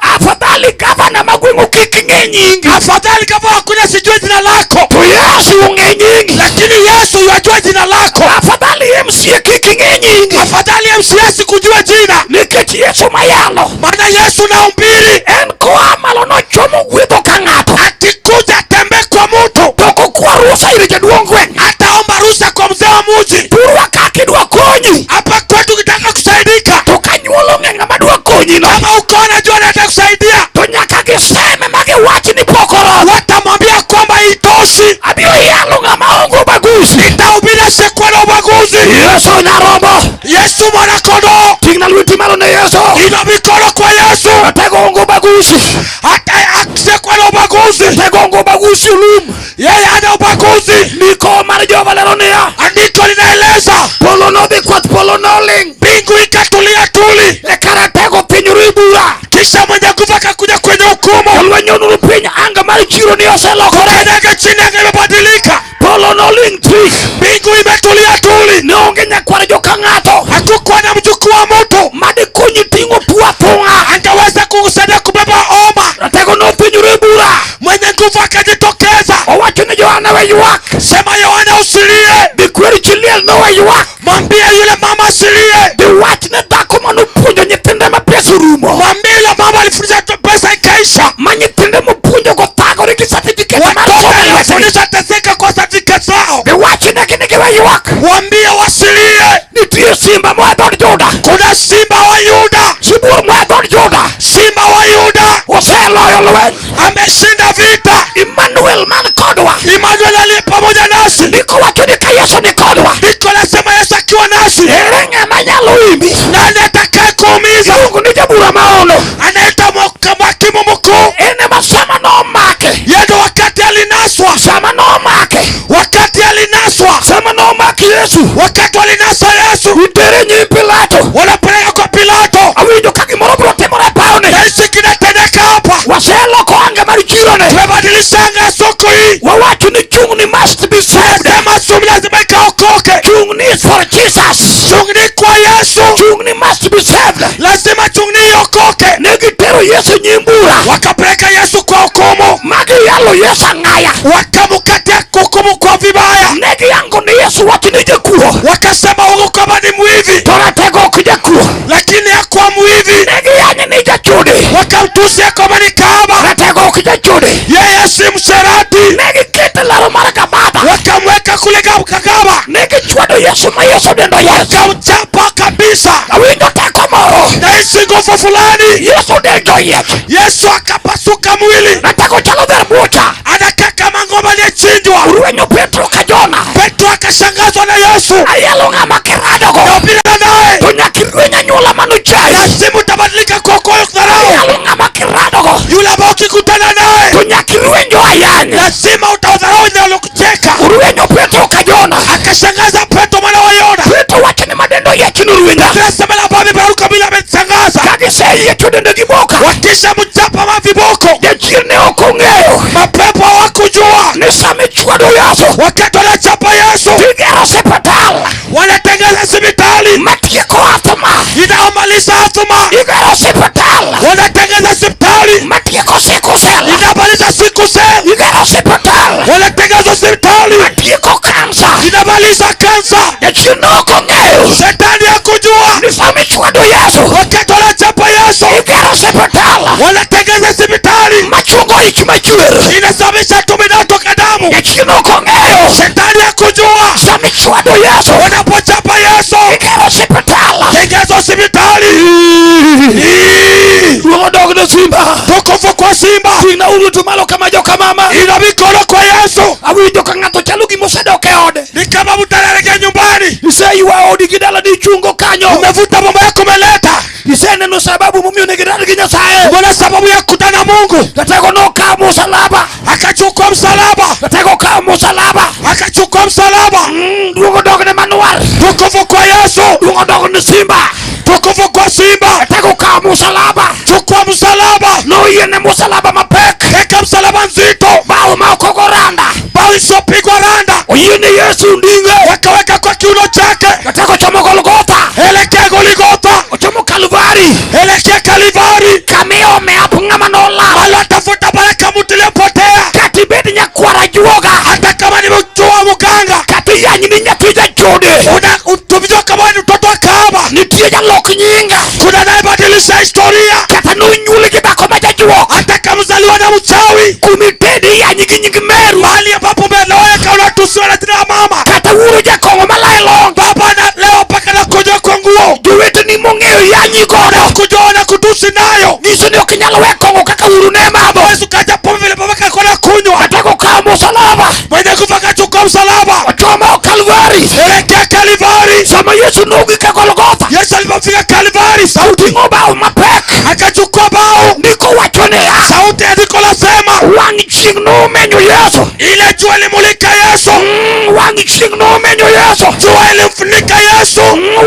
[SPEAKER 4] nyingi. Afadhali kama hakuna sijui jina lako.
[SPEAKER 5] To Yesu ung'e nyingi.
[SPEAKER 4] Lakini Yesu yajua jina lako.
[SPEAKER 5] Afadhali MCA kiki ng'e nyingi.
[SPEAKER 4] Afadhali MCA sikujua jina.
[SPEAKER 5] Nikech Yesu mayalo.
[SPEAKER 4] Maana Yesu na umbiri.
[SPEAKER 5] En koa malo no chomo gwedho ka ng'ato.
[SPEAKER 4] Akikuja tembe kwa mtu.
[SPEAKER 5] Toko kwa ruhusa ili jaduong' gweng'.
[SPEAKER 4] Ataomba ruhusa kwa mzee wa mji.
[SPEAKER 5] Turwa kaki dwa konyi.
[SPEAKER 4] Hapa kwetu kitaka kusaidika.
[SPEAKER 5] Tokanyuolo ng'e ng'ama dwa konyi no.
[SPEAKER 4] Kama ukona jua nataka kusaidia.
[SPEAKER 5] To nyaka giseme mage wachi ni pokoro.
[SPEAKER 4] Watamwambia kwamba itoshi.
[SPEAKER 5] Abiro yalo ng'ama ongo baguzi.
[SPEAKER 4] Nitahubiri siku na ubaguzi.
[SPEAKER 5] Yesu nyarombo.
[SPEAKER 4] Yesu mwana kondoo.
[SPEAKER 5] Tingna lweti malo ne Yesu.
[SPEAKER 4] Ina mikono kwa Yesu.
[SPEAKER 5] Atego ongo baguzi.
[SPEAKER 4] Hata siku na ubaguzi.
[SPEAKER 5] Atego ongo baguzi ulum.
[SPEAKER 4] Yeye ana ubaguzi.
[SPEAKER 5] Niko mar Jehova leronia.
[SPEAKER 4] Andiko linaeleza.
[SPEAKER 5] Polo no dhi kwath polo no ling.
[SPEAKER 4] Mbingu ikatulia tuli.
[SPEAKER 5] Ekara tego piny ribura.
[SPEAKER 4] Kisha mwenye nguvu akakuja kwenye hukumu.
[SPEAKER 5] Olwenyo nuru piny anga mar chiro ni oselokore.
[SPEAKER 4] Kutendeka chini anga imebadilika.
[SPEAKER 5] Polo no ling tich.
[SPEAKER 4] Mbingu imetulia tuli.
[SPEAKER 5] Ne onge nyakwar joka ng'ato.
[SPEAKER 4] Hakukuwa na mjukuu wa mtu.
[SPEAKER 5] Madikonyi ting'o puathung'a.
[SPEAKER 4] Angeweza kukusaidia kubeba oma.
[SPEAKER 5] Ratego no piny ribura.
[SPEAKER 4] Mwenye nguvu akajitokeza.
[SPEAKER 5] Owacho ne Yohana we ywak.
[SPEAKER 4] Sema Yohana usilie.
[SPEAKER 5] Bikweri chiliel no we ywak.
[SPEAKER 4] Mwambie yule mama asilie.
[SPEAKER 5] Bi wach ne dhako manopuonjo nyithinde ma pesa orumo.
[SPEAKER 4] Mwambie yule mama alifundisha pesa ikaisha.
[SPEAKER 5] Ma nyithinde mopuonjo go thagore gi certificate mar
[SPEAKER 4] Watoto
[SPEAKER 5] somo.
[SPEAKER 4] alifundisha teseka kwa certificate zao.
[SPEAKER 5] Bi wach ne gin we ywak.
[SPEAKER 4] Mwambie wasilie.
[SPEAKER 5] Nitie simba moa dhod Juda.
[SPEAKER 4] Kuna simba wa Yuda.
[SPEAKER 5] Sibuor moa dhod Juda.
[SPEAKER 4] Simba wa Yuda
[SPEAKER 5] Oseloyo lweny.
[SPEAKER 4] ameshinda vita.
[SPEAKER 5] Emmanuel man kodwa.
[SPEAKER 4] Emmanuel aliye pamoja nasi.
[SPEAKER 5] Ndiko wacho ni ka Yesu ni kodwa.
[SPEAKER 4] Ndiko nasema Yesu akiwa nasi.
[SPEAKER 5] Ere ng'ama nyalo imbi.
[SPEAKER 4] Nani atakaye kuumiza?
[SPEAKER 5] Mungu ni jabura maono.
[SPEAKER 4] Anaita hakimu mkuu.
[SPEAKER 5] Ene masama no make.
[SPEAKER 4] Yeye wakati alinaswa.
[SPEAKER 5] Sama no make.
[SPEAKER 4] Wakati alinaswa.
[SPEAKER 5] Sama no make Yesu.
[SPEAKER 4] Wakati alinaswa Yesu.
[SPEAKER 5] Itere nyi Pilato.
[SPEAKER 4] Wanapeleka kwa Pilato.
[SPEAKER 5] Awinjo ka gimoro biro timore paoni.
[SPEAKER 4] Yesu kinatendeka hapa.
[SPEAKER 5] Waseloko anga mar chirone.
[SPEAKER 4] Tumebadilisha anga soko hii.
[SPEAKER 5] Wawacho ni chungni must be saved.
[SPEAKER 4] Sema sumu lazima ikaokoke.
[SPEAKER 5] Chungni is for Jesus.
[SPEAKER 4] Chungni kwa Yesu.
[SPEAKER 5] Chungni must be saved.
[SPEAKER 4] Lazima chungni iokoke.
[SPEAKER 5] Negitero Yesu nyimbura.
[SPEAKER 4] Wakapeleka Yesu kwa hukumu.
[SPEAKER 5] Magi yalo Yesu ng'aya.
[SPEAKER 4] Wakamukatia hukumu kwa vibaya.
[SPEAKER 5] Negi yangu ni Yesu wati ni jakuo.
[SPEAKER 4] Wakasema huyu kama ni mwivi.
[SPEAKER 5] Toratego kujakuo.
[SPEAKER 4] Lakini hakuwa mwivi.
[SPEAKER 5] Negi yanyi ni jachudi.
[SPEAKER 4] Wakamtusi kama ni kahaba.
[SPEAKER 5] Toratego kujachudi.
[SPEAKER 4] Yeye si msherati.
[SPEAKER 5] Negi kete laro mara kababa.
[SPEAKER 4] Wakamweka kule kagaba.
[SPEAKER 5] Negi chwado Yesu ma Yesu dendo Yesu.
[SPEAKER 4] Wakamchapa kabisa.
[SPEAKER 5] Awinjo teko moro.
[SPEAKER 4] Na isi nguvu fulani.
[SPEAKER 5] Yesu dendo Yesu.
[SPEAKER 4] Yesu akapasuka mwili.
[SPEAKER 5] Natako chalo ver bucha.
[SPEAKER 4] Anakaa kama ng'ombe aliyechinjwa.
[SPEAKER 5] Uruwenyo Petro kajona.
[SPEAKER 4] Petro akashangazwa na Yesu.
[SPEAKER 5] Ayalo ng'ama kiradogo.
[SPEAKER 4] Na upira naye.
[SPEAKER 5] Tunyakirwenya nyula manuchai.
[SPEAKER 4] Lazima utabadilika kwa koyo kudharau.
[SPEAKER 5] Ayalo ng'ama kiradogo.
[SPEAKER 4] Yule ambao ukikutana naye.
[SPEAKER 5] Tunyakirwenyo ayanya.
[SPEAKER 4] Lazima utadharau ile alokucheka.
[SPEAKER 5] Uruwenyo Petro kajona.
[SPEAKER 4] Akashangaza Petro mwana wa Yona.
[SPEAKER 5] Petro wacho ni madendo yetu nuruwenyo.
[SPEAKER 4] Tunasema la babi baruka bila ametangaza.
[SPEAKER 5] Kagise yetu dendo giboka.
[SPEAKER 4] Wakisha mchapa maviboko.
[SPEAKER 5] Jachirne okongeo.
[SPEAKER 4] Mapepo hawakujua.
[SPEAKER 5] Nisame chwado Yesu.
[SPEAKER 4] Wakati wanachapa Yesu.
[SPEAKER 5] Tigero hospital.
[SPEAKER 4] Wanatengeneza hospitali.
[SPEAKER 5] Matieko athuma.
[SPEAKER 4] Inamaliza athuma.
[SPEAKER 5] Igero hospital.
[SPEAKER 4] Wanatengeneza hospitali.
[SPEAKER 5] Matieko sikusel.
[SPEAKER 4] Inamaliza sikusel.
[SPEAKER 5] Igero hospital.
[SPEAKER 4] Wanatengeneza hospitali.
[SPEAKER 5] Matieko kansa.
[SPEAKER 4] Inamaliza kansa.
[SPEAKER 5] Jachirne okongeo.
[SPEAKER 4] Shetani hakujua.
[SPEAKER 5] Nisame chwado Yesu.
[SPEAKER 4] Wakati wanachapa Yesu.
[SPEAKER 5] Igero hospital.
[SPEAKER 4] Wanatengeneza hospitali.
[SPEAKER 5] Machungo iki machwer.
[SPEAKER 4] Inasababisha tumbo inatoka damu.
[SPEAKER 5] Jachirne okongeo.
[SPEAKER 4] Shetani hakujua.
[SPEAKER 5] Same chwado Yesu.
[SPEAKER 4] Wanapochapa Yesu.
[SPEAKER 5] Igero hospital.
[SPEAKER 4] Tengeneza hospitali.
[SPEAKER 5] Ruodog na simba.
[SPEAKER 4] Tukufu kwa simba.
[SPEAKER 5] Tina ulu tumalo kama joka mama.
[SPEAKER 4] Ina mikono kwa Yesu.
[SPEAKER 5] Awinjo ka ng'ato chalo gimosedoke ode.
[SPEAKER 4] Ni kama mtarejea nyumbani.
[SPEAKER 5] Iseywa odi gidala di chungo kanyo.
[SPEAKER 4] Umevuta mambo yako umeleta.
[SPEAKER 5] Iseneno sababu mumio negidala gi Nyasaye.
[SPEAKER 4] Mbona sababu ya kutana Mungu.
[SPEAKER 5] Katego no ka msalaba.
[SPEAKER 4] Akachukua msalaba.
[SPEAKER 5] Katego ka msalaba.
[SPEAKER 4] Akachukua msalaba.
[SPEAKER 5] Duogo dog ne manual.
[SPEAKER 4] Tukufu kwa Yesu.
[SPEAKER 5] Duogo dog ne simba.
[SPEAKER 4] Tukufu kwa simba.
[SPEAKER 5] Katego ka msalaba.
[SPEAKER 4] Chukua msalaba.
[SPEAKER 5] No yene msalaba mapek.
[SPEAKER 4] Weka msalaba nzito.
[SPEAKER 5] Bao maokogoranda.
[SPEAKER 4] Bao isopigwa randa.
[SPEAKER 5] Oyene Yesu ndinge.
[SPEAKER 4] Wakaweka kwa kiuno chake.
[SPEAKER 5] Katego chomo Golgotha.
[SPEAKER 4] Elekea Golgotha.
[SPEAKER 5] Ochomo Kalvari.
[SPEAKER 4] Elekea Kalvari.
[SPEAKER 5] Kameo me apungama no la.
[SPEAKER 4] Wala tafuta pale kamutile nitie jalok nyinga.
[SPEAKER 3] Kuna anayebadilisha historia.
[SPEAKER 4] Kata nunyuli kibako majajuok.
[SPEAKER 3] Hata kama mzaliwa na mchawi.
[SPEAKER 4] Kumitedi ya nyigi meru.
[SPEAKER 3] Mahali ambapo umeloweka unatusiwa na jina mama.
[SPEAKER 4] Kata uru jakongo malailong.
[SPEAKER 3] Baba na leo paka na kujoa kwa nguo.
[SPEAKER 4] Duwete ni mongeo ya nyigoda.
[SPEAKER 3] Kujoa na kutusi nayo.
[SPEAKER 4] Niso ni okinyalo wekongo kaka uru ne mabo.
[SPEAKER 3] Wesu kaja pombe vile baba kakona kunywa.
[SPEAKER 4] Atako kama msalaba.
[SPEAKER 3] Mwenye kufaka chukua msalaba.
[SPEAKER 4] Wachoma Kalvari.
[SPEAKER 3] Elekea Kalvari.
[SPEAKER 4] Sama Yesu nugi ka Golgotha.
[SPEAKER 3] Yesu alipofika Kalvari, sauti
[SPEAKER 4] ngobao mapek.
[SPEAKER 3] akachukua bao.
[SPEAKER 4] Niko wachonea.
[SPEAKER 3] Sauti andiko lasema
[SPEAKER 4] wangi chingno menyo Yesu.
[SPEAKER 3] Ile jua ilimulika Yesu.
[SPEAKER 4] Wangi chingno menyo Yesu.
[SPEAKER 3] Jua ilimfunika Yesu.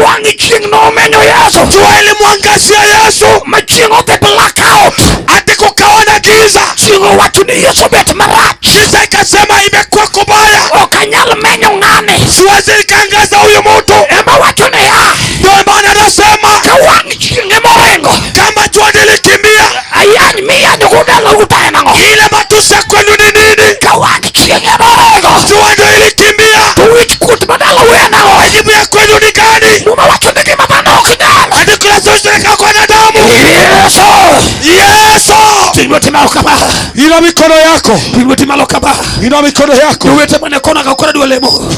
[SPEAKER 4] Wangi chingno menyo Yesu.
[SPEAKER 3] Jua ilimwangazia Yesu.
[SPEAKER 4] Machingo the blackout.
[SPEAKER 3] Ati kukawa na giza.
[SPEAKER 4] Chingo watu ni Yesu bet marach.
[SPEAKER 3] Giza ikasema imekuwa kubaya.
[SPEAKER 4] Okanyal menyo ngane.
[SPEAKER 3] Siwezi nikaangaza huyu mtu.
[SPEAKER 4] Ema wachonea.
[SPEAKER 3] Ndio maana nasema
[SPEAKER 4] kawangi chinge morengo.
[SPEAKER 3] Kama jua nilikimbia.
[SPEAKER 4] Ayani miya nyugudala utaenango.
[SPEAKER 3] Ile matusha kwenu ni nini?
[SPEAKER 4] Kawangi chinge morengo.
[SPEAKER 3] Jua ndio ilikimbia.
[SPEAKER 4] Tuwich kut badala uenango.
[SPEAKER 3] Wajibu ya kwenu ni gani?
[SPEAKER 4] Numa wachoneki mabano kinala.
[SPEAKER 3] Ati kula zoshirika kwa nadamu.
[SPEAKER 4] Yesu.
[SPEAKER 3] Yesu.
[SPEAKER 4] Timoti malokaba.
[SPEAKER 3] Ina mikono yako.
[SPEAKER 4] Timoti malokaba.
[SPEAKER 3] Ina mikono yako.
[SPEAKER 4] Duwete mwane kona kakura duwelemo.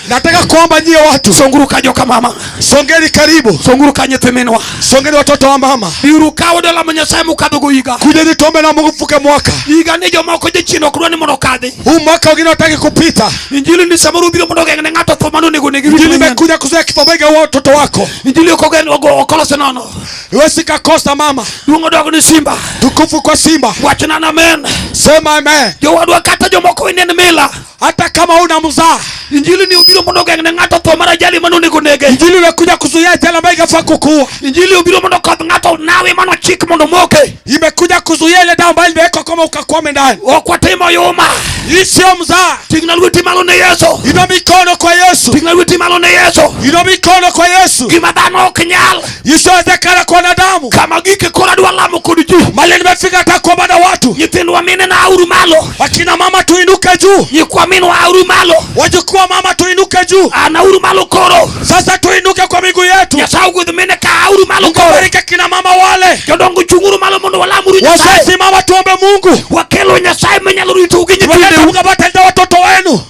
[SPEAKER 3] Nataka kuomba nyie watu.
[SPEAKER 4] Songuru kajoka mama.
[SPEAKER 3] Songeni karibu.
[SPEAKER 4] Songuru kanyete menwa.
[SPEAKER 3] Songeni watoto wa mama.
[SPEAKER 4] Diuru kawo dola mwenye mukadogo iga.
[SPEAKER 3] Kujeni tuombe na Mungu fuke mwaka.
[SPEAKER 4] Iga nijo mako je chino kurani monokade.
[SPEAKER 3] Huu mwaka wengine wataki kupita.
[SPEAKER 4] Injili ni samaru bilo monoge ngene ngato thomanu nego negi.
[SPEAKER 3] Injili imekuja kuzoea kifo bega wa watoto wako.
[SPEAKER 4] Injili okogeni okolose nono.
[SPEAKER 3] Iwezi kakosa mama.
[SPEAKER 4] Duongo dogo ni simba.
[SPEAKER 3] Tukufu kwa simba.
[SPEAKER 4] Wachana na amen.
[SPEAKER 3] Sema amen.
[SPEAKER 4] Jo wadwa kata jo moko inene mela.
[SPEAKER 3] Hata kama una mzaa.
[SPEAKER 4] Injili ni ubilo monoge ngene ngato thomara jali manu nego nege.
[SPEAKER 3] Injili imekuja kuzuia jala bega fa kukua.
[SPEAKER 4] Injili ubilo monoge ngato nawe mano chik mono moke.
[SPEAKER 3] Imekuja kuzuia ile dawa ambayo imewekwa kama ukakwame ndani.
[SPEAKER 4] Okwa temo yoma.
[SPEAKER 3] Hii sio mzaa.
[SPEAKER 4] Tingna luti malo ne Yesu.
[SPEAKER 3] Ina mikono kwa Yesu.
[SPEAKER 4] Tingna luti malo ne Yesu.
[SPEAKER 3] Ina mikono kwa Yesu.
[SPEAKER 4] Kimadano kinyal.
[SPEAKER 3] Isiwezekana kwa wanadamu.
[SPEAKER 4] Kama gike kora dwa lamu kuduji.
[SPEAKER 3] Mali nimefika hata kuomba na watu.
[SPEAKER 4] Nyithindu wamine na auru malo.
[SPEAKER 3] Wakina mama tuinuke juu.
[SPEAKER 4] Nyikwa minu wa auru malo.
[SPEAKER 3] Wajukuu mama tuinuke juu.
[SPEAKER 4] Ana auru malo koro.
[SPEAKER 3] Sasa tuinuke kwa miguu yetu.
[SPEAKER 4] Nyasau kudhumine ka auru malo koro.
[SPEAKER 3] Kubariki kina mama wale.
[SPEAKER 4] Jodongo chunguru malo mondo walamuru nyasai.
[SPEAKER 3] Wazazi mama tuombe Mungu.
[SPEAKER 4] Wakelo nyasai menyaluru itugi
[SPEAKER 3] Wakati
[SPEAKER 4] nyitinde.
[SPEAKER 3] mkabatenda watoto wenu.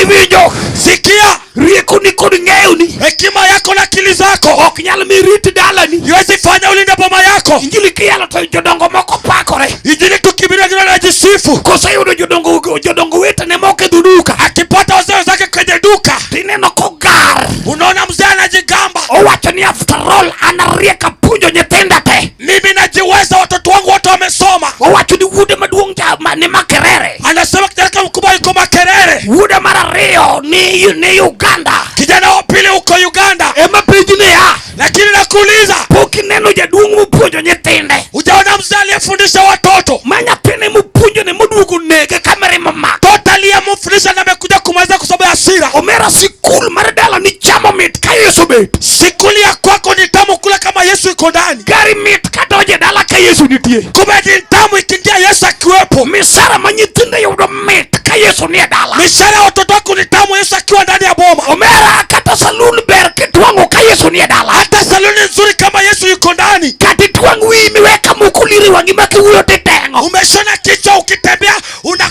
[SPEAKER 4] Winjo.
[SPEAKER 3] Sikia.
[SPEAKER 4] Rieko ni kodi ngeuni.
[SPEAKER 3] Hekima yako na akili zako.
[SPEAKER 4] Okinyal miriti dalani.
[SPEAKER 3] Iwezi fanya ulinde boma yako.
[SPEAKER 4] Injili kiyalo to jodongo moko pakore.
[SPEAKER 3] Injili tukibiria jina la jisifu.
[SPEAKER 4] Kosa yudo jodongo wete ne moke duduka.
[SPEAKER 3] Akipata wazee zake kwenye duka.
[SPEAKER 4] Tineno kogar.
[SPEAKER 3] Unaona mzee anajigamba.
[SPEAKER 4] Owacho ni after all anarieka pujo nyithinda te.
[SPEAKER 3] Mimi najiweza, watoto wangu wote wamesoma.
[SPEAKER 4] Owacho ni wude maduong ni Makerere.
[SPEAKER 3] Anasema kijana mkubwa yuko Makerere.
[SPEAKER 4] Wude marario ni Uganda.
[SPEAKER 3] Kijana wa pili uko Uganda.
[SPEAKER 4] Ema pejine ya.
[SPEAKER 3] Lakini nakuuliza.
[SPEAKER 4] Poki neno jaduong mpujo nyithinde.
[SPEAKER 3] Ujaona mzee aliyefundisha watoto.
[SPEAKER 4] Manya pene mpujo ni mudugu nege kamere mama.
[SPEAKER 3] Totally amefundisha na amekuja kumaliza kwa sababu ya hasira.
[SPEAKER 4] Omera sikul maradala ni chamo mit ka Yesu bet.
[SPEAKER 3] Sikuli ya kwako ni tamu kula kama Yesu iko ndani.
[SPEAKER 4] Gari mit katoje dala ka Yesu nitie.
[SPEAKER 3] Kumbe ni tamu ikiingia Yesu akiwepo.
[SPEAKER 4] Misara manyithinde yudo mit ka Yesu ni dala.
[SPEAKER 3] Mishara ya watoto wako ni tamu Yesu akiwa ndani ya boma.
[SPEAKER 4] Omera kata salun ber kitwango ka Yesu ni dala.
[SPEAKER 3] Hata saluni nzuri kama Yesu yuko ndani.
[SPEAKER 4] Kati twangu wi miweka mukuliri wangi maki uyo tetengo.
[SPEAKER 3] Umeshona kichwa ukitembea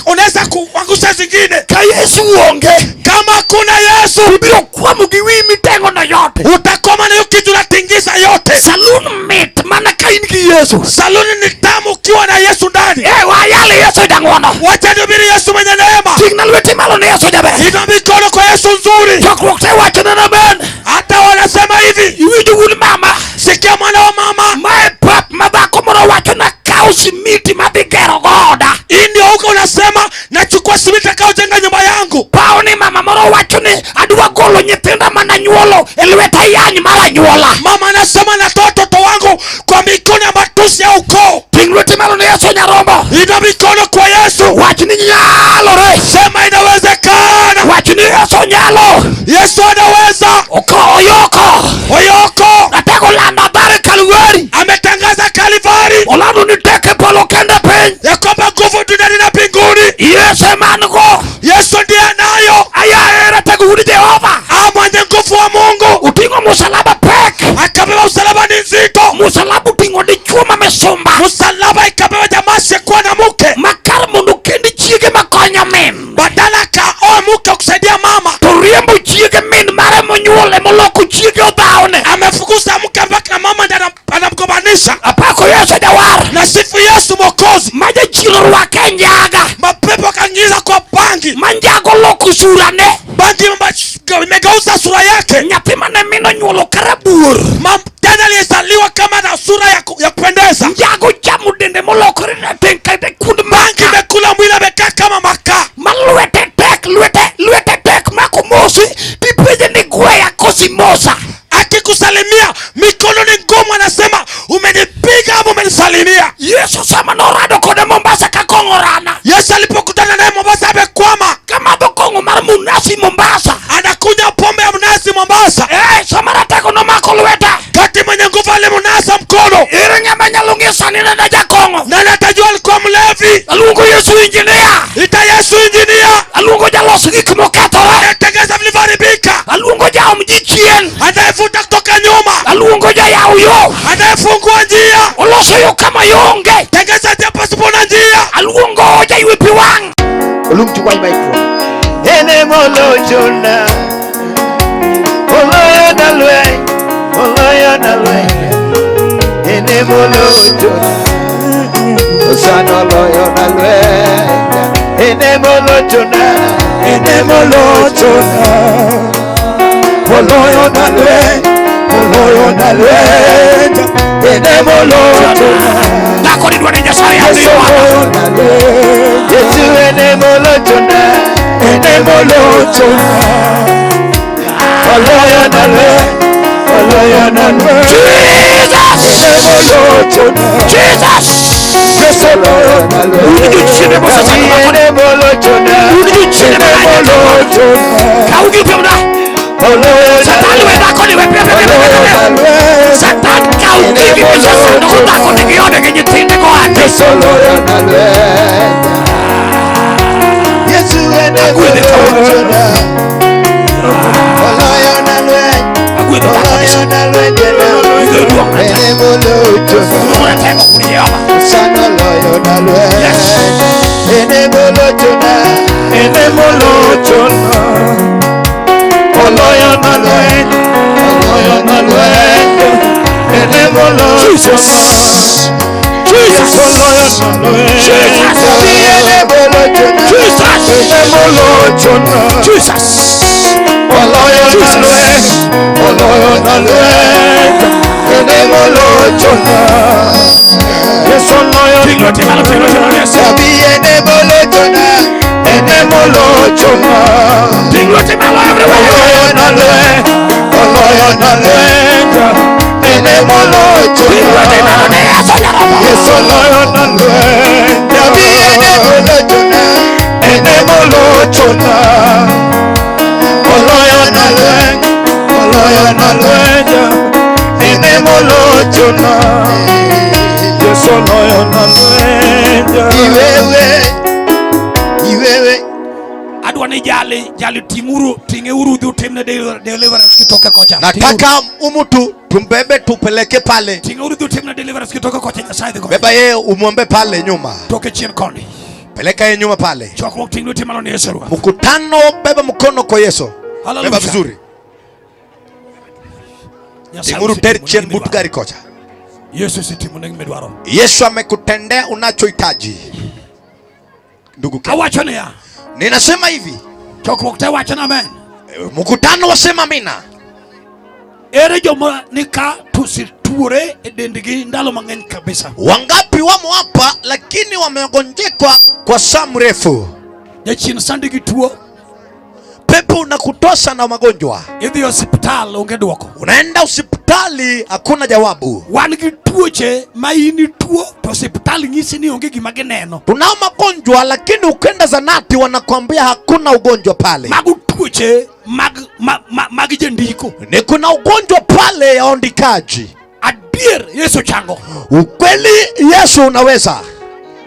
[SPEAKER 3] unaweza kuangusha zingine.
[SPEAKER 4] Ka Yesu uonge.
[SPEAKER 3] Kama kuna Yesu.
[SPEAKER 4] Ubiro kwa mugiwi mitengo na yote.
[SPEAKER 3] Utakoma na yuki natingiza yote.
[SPEAKER 4] Salun mit mana ka ingi Yesu.
[SPEAKER 3] Saluni ni tamu ukiwa na Yesu ndani.
[SPEAKER 4] Wayale Yesu jangono.
[SPEAKER 3] Wacha nihubiri Yesu mwenye neema.
[SPEAKER 4] Signal weti malo na Yesu jabe.
[SPEAKER 3] Ina mikono kwa Yesu nzuri.
[SPEAKER 4] Chokrokte wacha na amen.
[SPEAKER 3] Hata wanasema hivi.
[SPEAKER 4] Iwiju wuli mama.
[SPEAKER 3] Sikia mwana wa mama.
[SPEAKER 4] My pap mabako moro wacha na kausi miti mabigero goda.
[SPEAKER 3] Ndio huko unasema nachukua simiti kao jenga nyumba yangu.
[SPEAKER 4] Pao ni mama moro wacha ni aduwa golo nyithinda mana nyuolo. Elweta yani mara nyuola.
[SPEAKER 3] Mama anasema natoa watoto wangu kwa mikono ya matusi ya ukoo.
[SPEAKER 4] Tingweti malo na Yesu nyarombo.
[SPEAKER 3] Ina mikono kwa Yesu.
[SPEAKER 4] Wacha ni nyalo re.
[SPEAKER 3] Sema inawezekana.
[SPEAKER 4] Wacha ni Yesu nyalo.
[SPEAKER 3] Yesu anaweza. Oyoko.
[SPEAKER 4] Natego landa bare Kalvari.
[SPEAKER 3] Ametangaza Kalvari.
[SPEAKER 4] Olando ni teke polo kende pen.
[SPEAKER 3] Ya kwamba nguvu duniani na mbinguni.
[SPEAKER 4] Yesu mango.
[SPEAKER 3] Yesu ndiye anayo.
[SPEAKER 4] Aya era tego hudi Jehova.
[SPEAKER 3] Mwenye nguvu wa Mungu.
[SPEAKER 4] Utingo musalaba pek.
[SPEAKER 3] Akabeba msalaba msalaba ikapewa jamaa asiyekuwa na mke.
[SPEAKER 4] Makar mundu kendi chiege makonya men.
[SPEAKER 3] Badala kaoe mke kusaidia mama.
[SPEAKER 4] Toriembo chiege min mare monyuole moloko chiege odhaone.
[SPEAKER 3] Amefukuza mke mpaka mama ndiye anamgombanisha.
[SPEAKER 4] Apako Yesu jawar.
[SPEAKER 3] Na sifu Yesu Mwokozi.
[SPEAKER 4] Maja chilo rwake njaga.
[SPEAKER 3] Mapepo kaingiza kwa bangi.
[SPEAKER 4] Manjago loko surane.
[SPEAKER 3] Bangi imegeuza sura yake.
[SPEAKER 4] Nyatima na mino nyuolo karabur.
[SPEAKER 3] Tena aliyezaliwa kama na sura ya kupendeza.
[SPEAKER 4] Njago jamu dende moloko rina tenka de kundu
[SPEAKER 3] bangi mekula mwili amekaa kama makaa.
[SPEAKER 4] Maluete tek mako mosi. Dipeje ni gwea kosi mosa.
[SPEAKER 3] Akikusalimia mikono ni ngumu, anasema umenipiga ama umenisalimia.
[SPEAKER 4] Yesu sama norado kode Mombasa kakongorana.
[SPEAKER 3] Yesu alipokutana naye Mombasa amekwama.
[SPEAKER 4] Kama dokongo mara munasi Mombasa.
[SPEAKER 3] Anakunywa pombe ya mnasi Mombasa.
[SPEAKER 4] Samara teko no mako lueta.
[SPEAKER 3] Kati mwenye nguvu alimunasa mkono.
[SPEAKER 4] Irenga manyalungisa nina na jakongo.
[SPEAKER 3] Na natajua alikuwa mlevi.
[SPEAKER 4] Alungo Yesu injinia.
[SPEAKER 3] Ita Yesu injinia.
[SPEAKER 4] Alungo jalosi kimokato.
[SPEAKER 3] Tegeza vilivyoharibika.
[SPEAKER 4] Alungo jao mjichien.
[SPEAKER 3] Anayevuta kutoka nyuma.
[SPEAKER 4] Alungo jao yo.
[SPEAKER 3] Anayefungua njia.
[SPEAKER 4] Oloso yo kama yonge.
[SPEAKER 3] Tegeza njia pasipo na njia.
[SPEAKER 4] Alungo jao ipiwang.
[SPEAKER 5] Olumchukua micro. Ene molo jona. Oloyo na lwe. Oloyo na lwe. Ene molo jona. Osano oloyo na lwe. Ene molo jona. Ene molo jona. Oloyo na lwe. Oloyo na lwe. Ene molo jona.
[SPEAKER 4] Dako ni duwane jasari ya
[SPEAKER 5] Yesu ene molo jona. Ene molo jona. Oloyo na lwe. Oloyo na lwe.
[SPEAKER 4] Jesus.
[SPEAKER 5] Ene molo jona.
[SPEAKER 4] Jesus.
[SPEAKER 5] Yesu oloyo na lwe.
[SPEAKER 4] Ujichine bosa sana.
[SPEAKER 5] Ene molo jona.
[SPEAKER 4] Ujichine
[SPEAKER 5] Ene molo jona.
[SPEAKER 4] Kaugi pemda.
[SPEAKER 5] Oloyo na
[SPEAKER 4] Satani
[SPEAKER 5] lwe.
[SPEAKER 4] we dako ni we pepe. Satan kaugi bosa sana. Dako ni kione kenye tinde kwa ati.
[SPEAKER 5] Yesu oloyo na lwe. Yesu ene molo jona. Oloyo na lwe. Oloyo na lwe jena. Ene molo jona. Sana oloyo na lwe. Ene molo jona. Ene molo jona. Oloyo na lwe. Oloyo na lwe. Ene molo jona. Jesus oloyo na lwe. Ene molo jona. Ene molo jona.
[SPEAKER 4] Jesus.
[SPEAKER 5] Oloyo na lwe. Oloyo na lwe. Ene molo jona. Yes oloyo na lwe. Sabi ene molo jona. Ene molo jona. Oloyo na lwe. Oloyo na lwe. Ene molo jona. Yes oloyo na lwe. Sabi ene molo jona. Ene molo jona. Oloyo na lwe. Oloyo na lwe. Ene molo jona. Yes oloyo na lwe. Iwewe
[SPEAKER 4] Adwani jali timuru tingeuru dhutemne deliverance kitoka kocha.
[SPEAKER 5] nataka umutu tumbebe tupeleke pale.
[SPEAKER 4] Tingeuru dhutemne deliverance kitoka kocha Nyasaye dhiko.
[SPEAKER 5] Beba ye umwombe pale nyuma.
[SPEAKER 4] Toke chien koni.
[SPEAKER 5] Peleka ye nyuma pale.
[SPEAKER 4] Chokro tingeuru timalo ni Yesu.
[SPEAKER 5] Mkutano beba mkono kwa Yesu.
[SPEAKER 4] Hallelujah.
[SPEAKER 5] Beba vizuri. Tinguru teri chien mutu gari kocha.
[SPEAKER 4] Yesu sitimu nengi medwaro.
[SPEAKER 5] Yesu amekutendea unachohitaji. Ndugu Kenya.
[SPEAKER 4] Awachane ya.
[SPEAKER 5] Ninasema hivi.
[SPEAKER 4] Chokro kte wachana amen.
[SPEAKER 5] Mkutano wasema amina.
[SPEAKER 4] Ere joma nika tusiture edendigi ndalo mangeni kabisa.
[SPEAKER 5] Wangapi wamo hapa lakini wamegonjekwa kwa saa mrefu.
[SPEAKER 4] Nyachini sandigi tuo.
[SPEAKER 5] Pepo unakutosa na magonjwa.
[SPEAKER 4] Idhi hospital ungedwako.
[SPEAKER 5] Unaenda hospitali hakuna jawabu.
[SPEAKER 4] Wangi tuoche maini tuo to hospitali ngisi ni onge gimageneno.
[SPEAKER 5] Tunao magonjwa lakini ukenda zanati wanakuambia hakuna ugonjwa pale.
[SPEAKER 4] Magu tuoche mag jendiko.
[SPEAKER 5] Ni kuna ugonjwa pale ya ondikaji.
[SPEAKER 4] Adier Yesu chango.
[SPEAKER 5] Ukweli Yesu unaweza.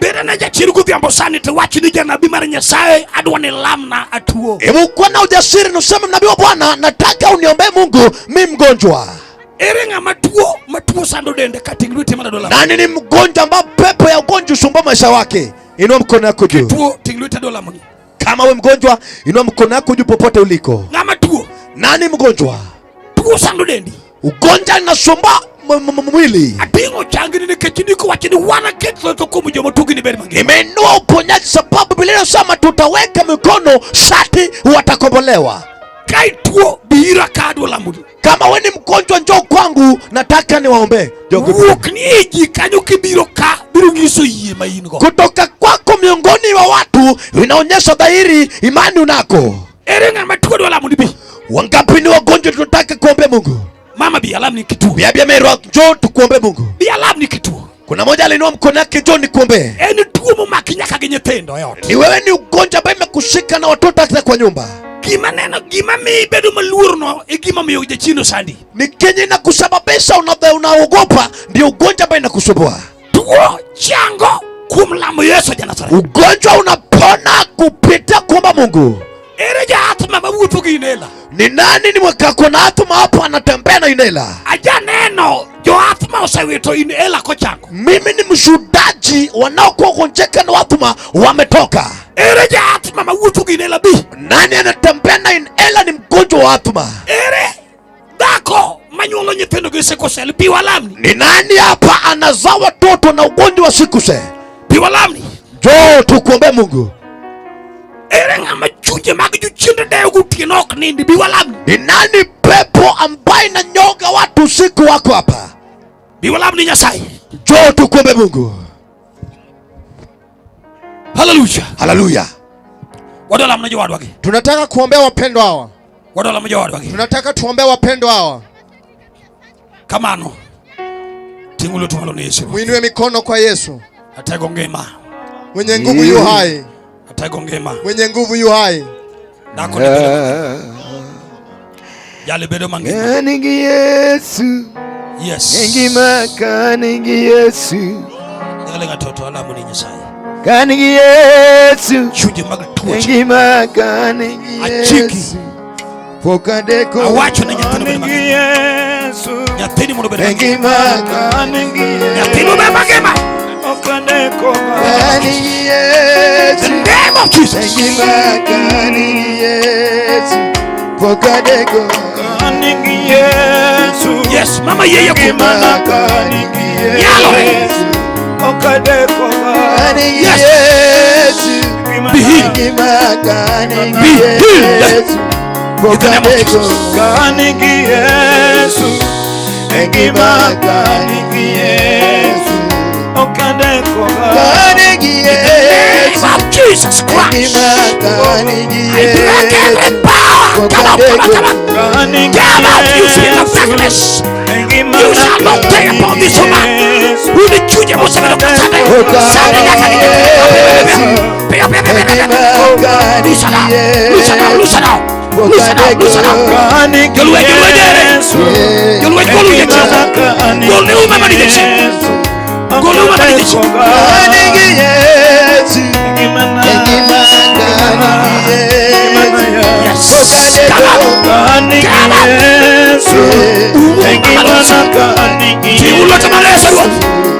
[SPEAKER 4] Bere na jachiru kuthiambo sani te wachi ni janabi mara Nyasaye adwani lamna atuo.
[SPEAKER 5] Hebu kuwa na ujasiri nusema nabii wa Bwana nataka uniombee Mungu mimi mgonjwa.
[SPEAKER 4] Erenga matuo sando dende kating lwete mana dola.
[SPEAKER 3] Nani ni mgonjwa ambao pepo ya ugonjwa usumbua maisha wake? Inua mkono wako juu.
[SPEAKER 4] Tuo ting lwete dola muni.
[SPEAKER 3] Kama wewe mgonjwa, inua mkono wako juu popote uliko.
[SPEAKER 4] Ngama tuo?
[SPEAKER 3] Nani mgonjwa?
[SPEAKER 4] Tuo sando dendi.
[SPEAKER 3] Ugonjwa unasumbua mwili.
[SPEAKER 4] Atingo changini ni kechiniko wachini wana ketlo to kumu jomo tugi ni beri mangi.
[SPEAKER 3] Imeinua uponyaji sababu Biblia inasema tutaweka mikono shati watakombolewa.
[SPEAKER 4] Kai tuo bihira kado la muni.
[SPEAKER 3] Kama wewe ni mgonjwa njoo kwangu, nataka niwaombe.
[SPEAKER 4] Ukniji kanyo kibiro ka biru ngiso iye maingo.
[SPEAKER 3] Kutoka kwako miongoni wa watu inaonyesha dhahiri imani unako.
[SPEAKER 4] Erenga matuo dola muni bi.
[SPEAKER 3] Wangapi ni wagonjwa tunataka kuombe Mungu?
[SPEAKER 4] Mama bi alam ni kitu.
[SPEAKER 3] Biabia Merwa njoo tukuombe Mungu.
[SPEAKER 4] Bi alam ni kitu.
[SPEAKER 3] Kuna moja alinua mkono wake njoo nikuombe.
[SPEAKER 4] Eni tuo mu makinyaka genyetendo yote.
[SPEAKER 3] Ni wewe ni ugonjwa ambao umekushika na watoto wako kwa nyumba.
[SPEAKER 4] Gima mi bedu maluurno gima mi yoje chino sandi.
[SPEAKER 3] Ni kenye na kusababisha unaogopa ndio ugonjwa ambao inakusumbua.
[SPEAKER 4] Tuo chango kumlamu Yesu jana sara.
[SPEAKER 3] Ugonjwa unapona kupita kuomba Mungu.
[SPEAKER 4] Ereja atma mabutu ginela.
[SPEAKER 3] Ni nani ni mwakako na atma hapo anatembea na inela?
[SPEAKER 4] Aja neno jo atma usawito inela kwa chango.
[SPEAKER 3] Mimi ni mshuhudaji wanaokuwa gonjeka na atma wametoka.
[SPEAKER 4] Ereja atma mabutu ginela bi.
[SPEAKER 3] Nani anatembea na inela ni mgonjwa wa atma?
[SPEAKER 4] Ere dako manyuolo nyitendo giseko sel biwalamni.
[SPEAKER 3] Ni nani hapa anazaa watoto na ugonjwa wa sikuse?
[SPEAKER 4] Biwalamni.
[SPEAKER 3] Njoo tukuombe Mungu.
[SPEAKER 4] Erenga machuje magiju chinde deo gutinok nindi biwalamni.
[SPEAKER 3] Ni nani pepo ambaye inanyoga watu usiku wako hapa?
[SPEAKER 4] Biwalamni Nyasai.
[SPEAKER 3] Njoo tukuombe Mungu.
[SPEAKER 4] Hallelujah.
[SPEAKER 3] Hallelujah.
[SPEAKER 4] Wadola mnajo wadu wagi.
[SPEAKER 2] Tunataka kuombea wapendwa hawa.
[SPEAKER 4] Wadola mnajo wadu wagi.
[SPEAKER 2] Tunataka tuombea wapendwa hawa.
[SPEAKER 4] Kamano. Tingulo tumalo ni Yesu.
[SPEAKER 2] Muinue mikono kwa Yesu.
[SPEAKER 4] Atego ngema.
[SPEAKER 2] Mwenye nguvu yu hai.
[SPEAKER 4] Atego ngema.
[SPEAKER 2] Mwenye nguvu yu hai.
[SPEAKER 4] Nako ni bedo. Yale bedo mangema.
[SPEAKER 5] Kaningi Yesu.
[SPEAKER 4] Yes.
[SPEAKER 5] Ngima kaningi Yesu.
[SPEAKER 4] Yale ngatoto alamu ni Nyasai.
[SPEAKER 5] Kaningi Yesu.
[SPEAKER 4] Chuje magatuwa.
[SPEAKER 5] Ngima kaningi Yesu. Pokadeko.
[SPEAKER 4] Awacho na nyatino bedo mangema.
[SPEAKER 5] Yesu.
[SPEAKER 4] Nyatini muno bedo mangema.
[SPEAKER 5] Ngima kaningi Yesu.
[SPEAKER 4] Nyatino bedo mangema.
[SPEAKER 5] Pokadeko. Kaningi Yesu.
[SPEAKER 4] The name of Jesus.
[SPEAKER 5] Ngima kaningi Yesu. Pokadeko. Kaningi Yesu.
[SPEAKER 4] Yes, mama yeye
[SPEAKER 5] Ngima
[SPEAKER 4] kuma.
[SPEAKER 5] kaningi
[SPEAKER 4] Yalo.
[SPEAKER 5] Yesu. Pokadeko. Kaningi
[SPEAKER 4] Yes.
[SPEAKER 5] Yesu.
[SPEAKER 4] Be healed.
[SPEAKER 5] Ngima kaningi
[SPEAKER 4] Be healed.
[SPEAKER 5] Yesu.
[SPEAKER 4] In the name of Jesus.
[SPEAKER 5] Kaningi Yesu. Ngima kaningi Yesu. Okadeko. Kaningi Yesu.
[SPEAKER 4] Name of Jesus Christ.
[SPEAKER 5] Ngima kaningi
[SPEAKER 4] I break every power. Come out, come out, come out.
[SPEAKER 5] Kaningi
[SPEAKER 4] Come out, you spirit of darkness. You shall not play upon this woman. Who the children was able to cut it. Loosen now, loosen now, loosen now. Loosen now, loosen now. You'll wait, you'll wait there. You'll wait, go to the church. Go to the meditation. Go to the meditation.
[SPEAKER 5] Kaningi Yesu. Ngima kaningi Yesu.
[SPEAKER 4] Yes, come out.
[SPEAKER 5] Kaningi Yesu. Ngima kaningi
[SPEAKER 4] You look at my legs.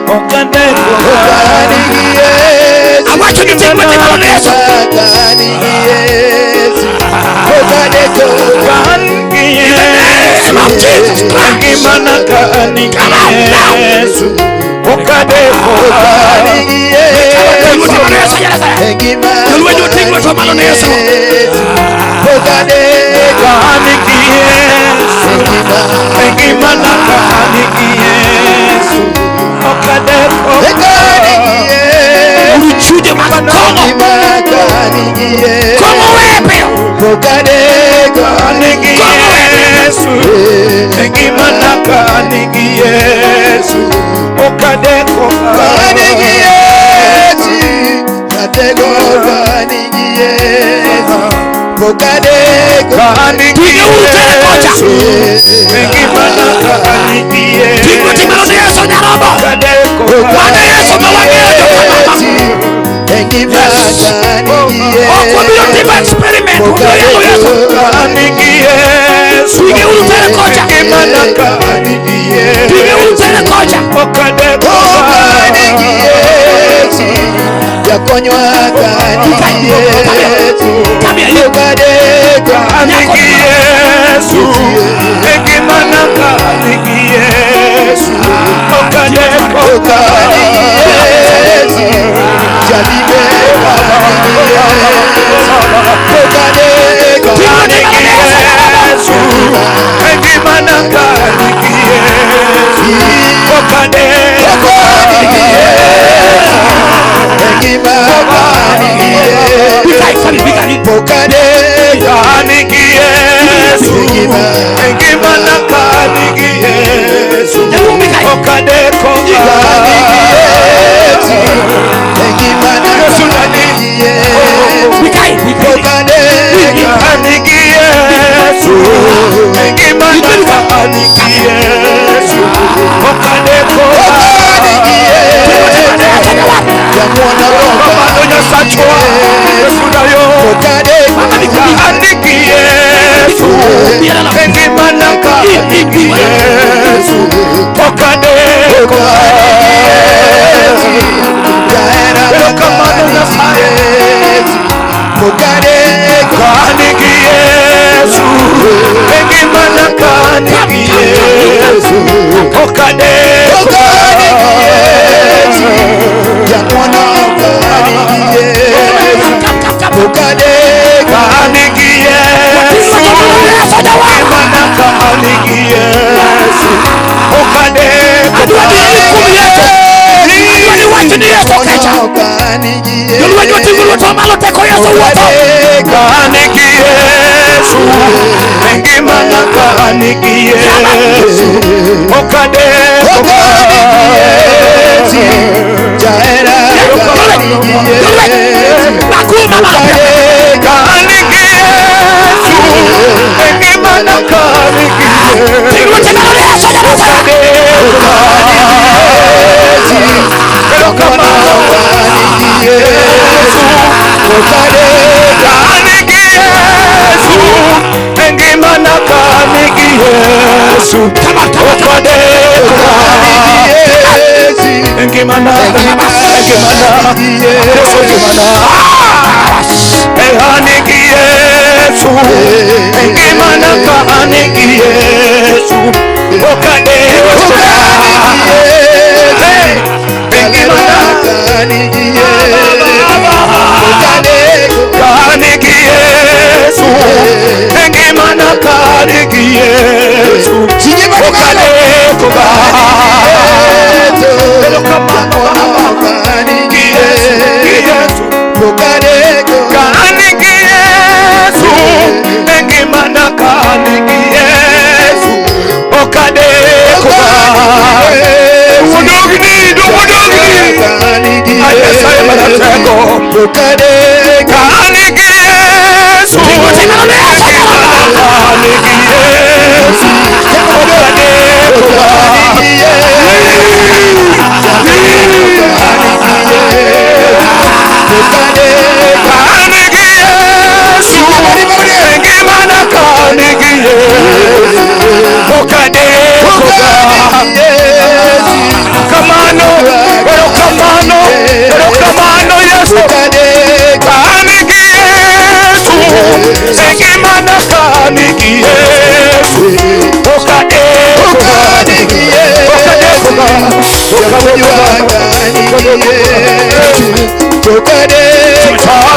[SPEAKER 5] Okadeko. Kaningi Yesu.
[SPEAKER 4] I want you to take my legs.
[SPEAKER 5] Kaningi Yesu. Okadeko. Kaningi Yesu.
[SPEAKER 4] Name of Jesus Christ.
[SPEAKER 5] Ngima kaningi
[SPEAKER 4] Come out now.
[SPEAKER 5] Yesu. Okadeko. Kaningi Yesu. Ngima kaningi Yesu. Okadeko. Kaningi Yesu. Ngima kaningi Yesu. Okadeko. Kaningi Yesu.
[SPEAKER 4] Ulichuje makomo.
[SPEAKER 5] Ngima kaningi Yesu.
[SPEAKER 4] Como wepe.
[SPEAKER 5] Okadeko. Kaningi Yesu. Ngima kaningi Yesu. Okadeko. Kaningi Yesu. Okadeko. Kaningi Yesu. Okadeko. Kaningi Yesu. Ngima kaningi Yesu.
[SPEAKER 4] Timalo de Yesu nyarabo.
[SPEAKER 5] Okadeko.
[SPEAKER 4] Bwana Yesu mawageo kama.
[SPEAKER 5] Ngima kaningi Yesu.
[SPEAKER 4] Kwa hiyo tiba experiment. Kwa hiyo Yesu.
[SPEAKER 5] Kaningi Yesu.
[SPEAKER 3] Yesu.
[SPEAKER 4] Pige utele koja.
[SPEAKER 3] Ekimanaka nigi Yesu.
[SPEAKER 4] Pige utele koja.
[SPEAKER 3] Okadeko
[SPEAKER 5] nigi Yesu. Yakonywa nigi Yesu. Okadeko
[SPEAKER 3] nigi Yesu. Ekimanaka nigi Yesu. Okadeko
[SPEAKER 5] nigi Yesu. Jalibeka nigi Yesu. Okadeko
[SPEAKER 3] nigi Yesu. Ekimanaka nigi Yesu. Okadeko nigi Yesu.
[SPEAKER 5] Ekimaka nigi Yesu. Okadeko
[SPEAKER 3] nigi Yesu. Ekimanaka nigi Yesu. Okadeko
[SPEAKER 5] nigi Yesu. Ekimaka nigi Yesu. Okadeko
[SPEAKER 3] nigi Yesu. Ekimanaka nigi Yesu. Okadeko
[SPEAKER 5] nigi Yesu. Yamwona
[SPEAKER 3] Onya sachwa Yesu dayo.
[SPEAKER 5] Okadeko
[SPEAKER 3] nigi Yesu. Ekimanaka nigi Yesu. Okadeko
[SPEAKER 5] Jaera
[SPEAKER 3] Elokamano na saye.
[SPEAKER 5] Okadeko
[SPEAKER 3] nigi Yesu. Ekimanaka nigi Yesu. Okadeko
[SPEAKER 5] Yamwona nigi Yesu. Okadeko
[SPEAKER 3] nigi Yesu. Ekimanaka nigi Yesu. Okadeko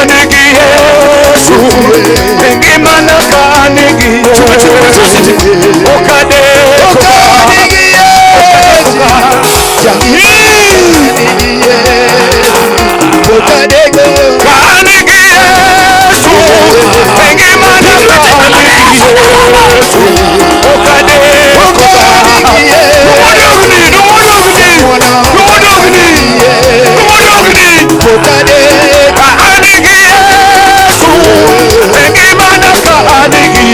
[SPEAKER 3] nigi Yesu. Ekimanaka nigi Yesu. Okadeko
[SPEAKER 5] Jaera nigi Yesu.
[SPEAKER 3] nigi Yesu. Ekimanaka nigi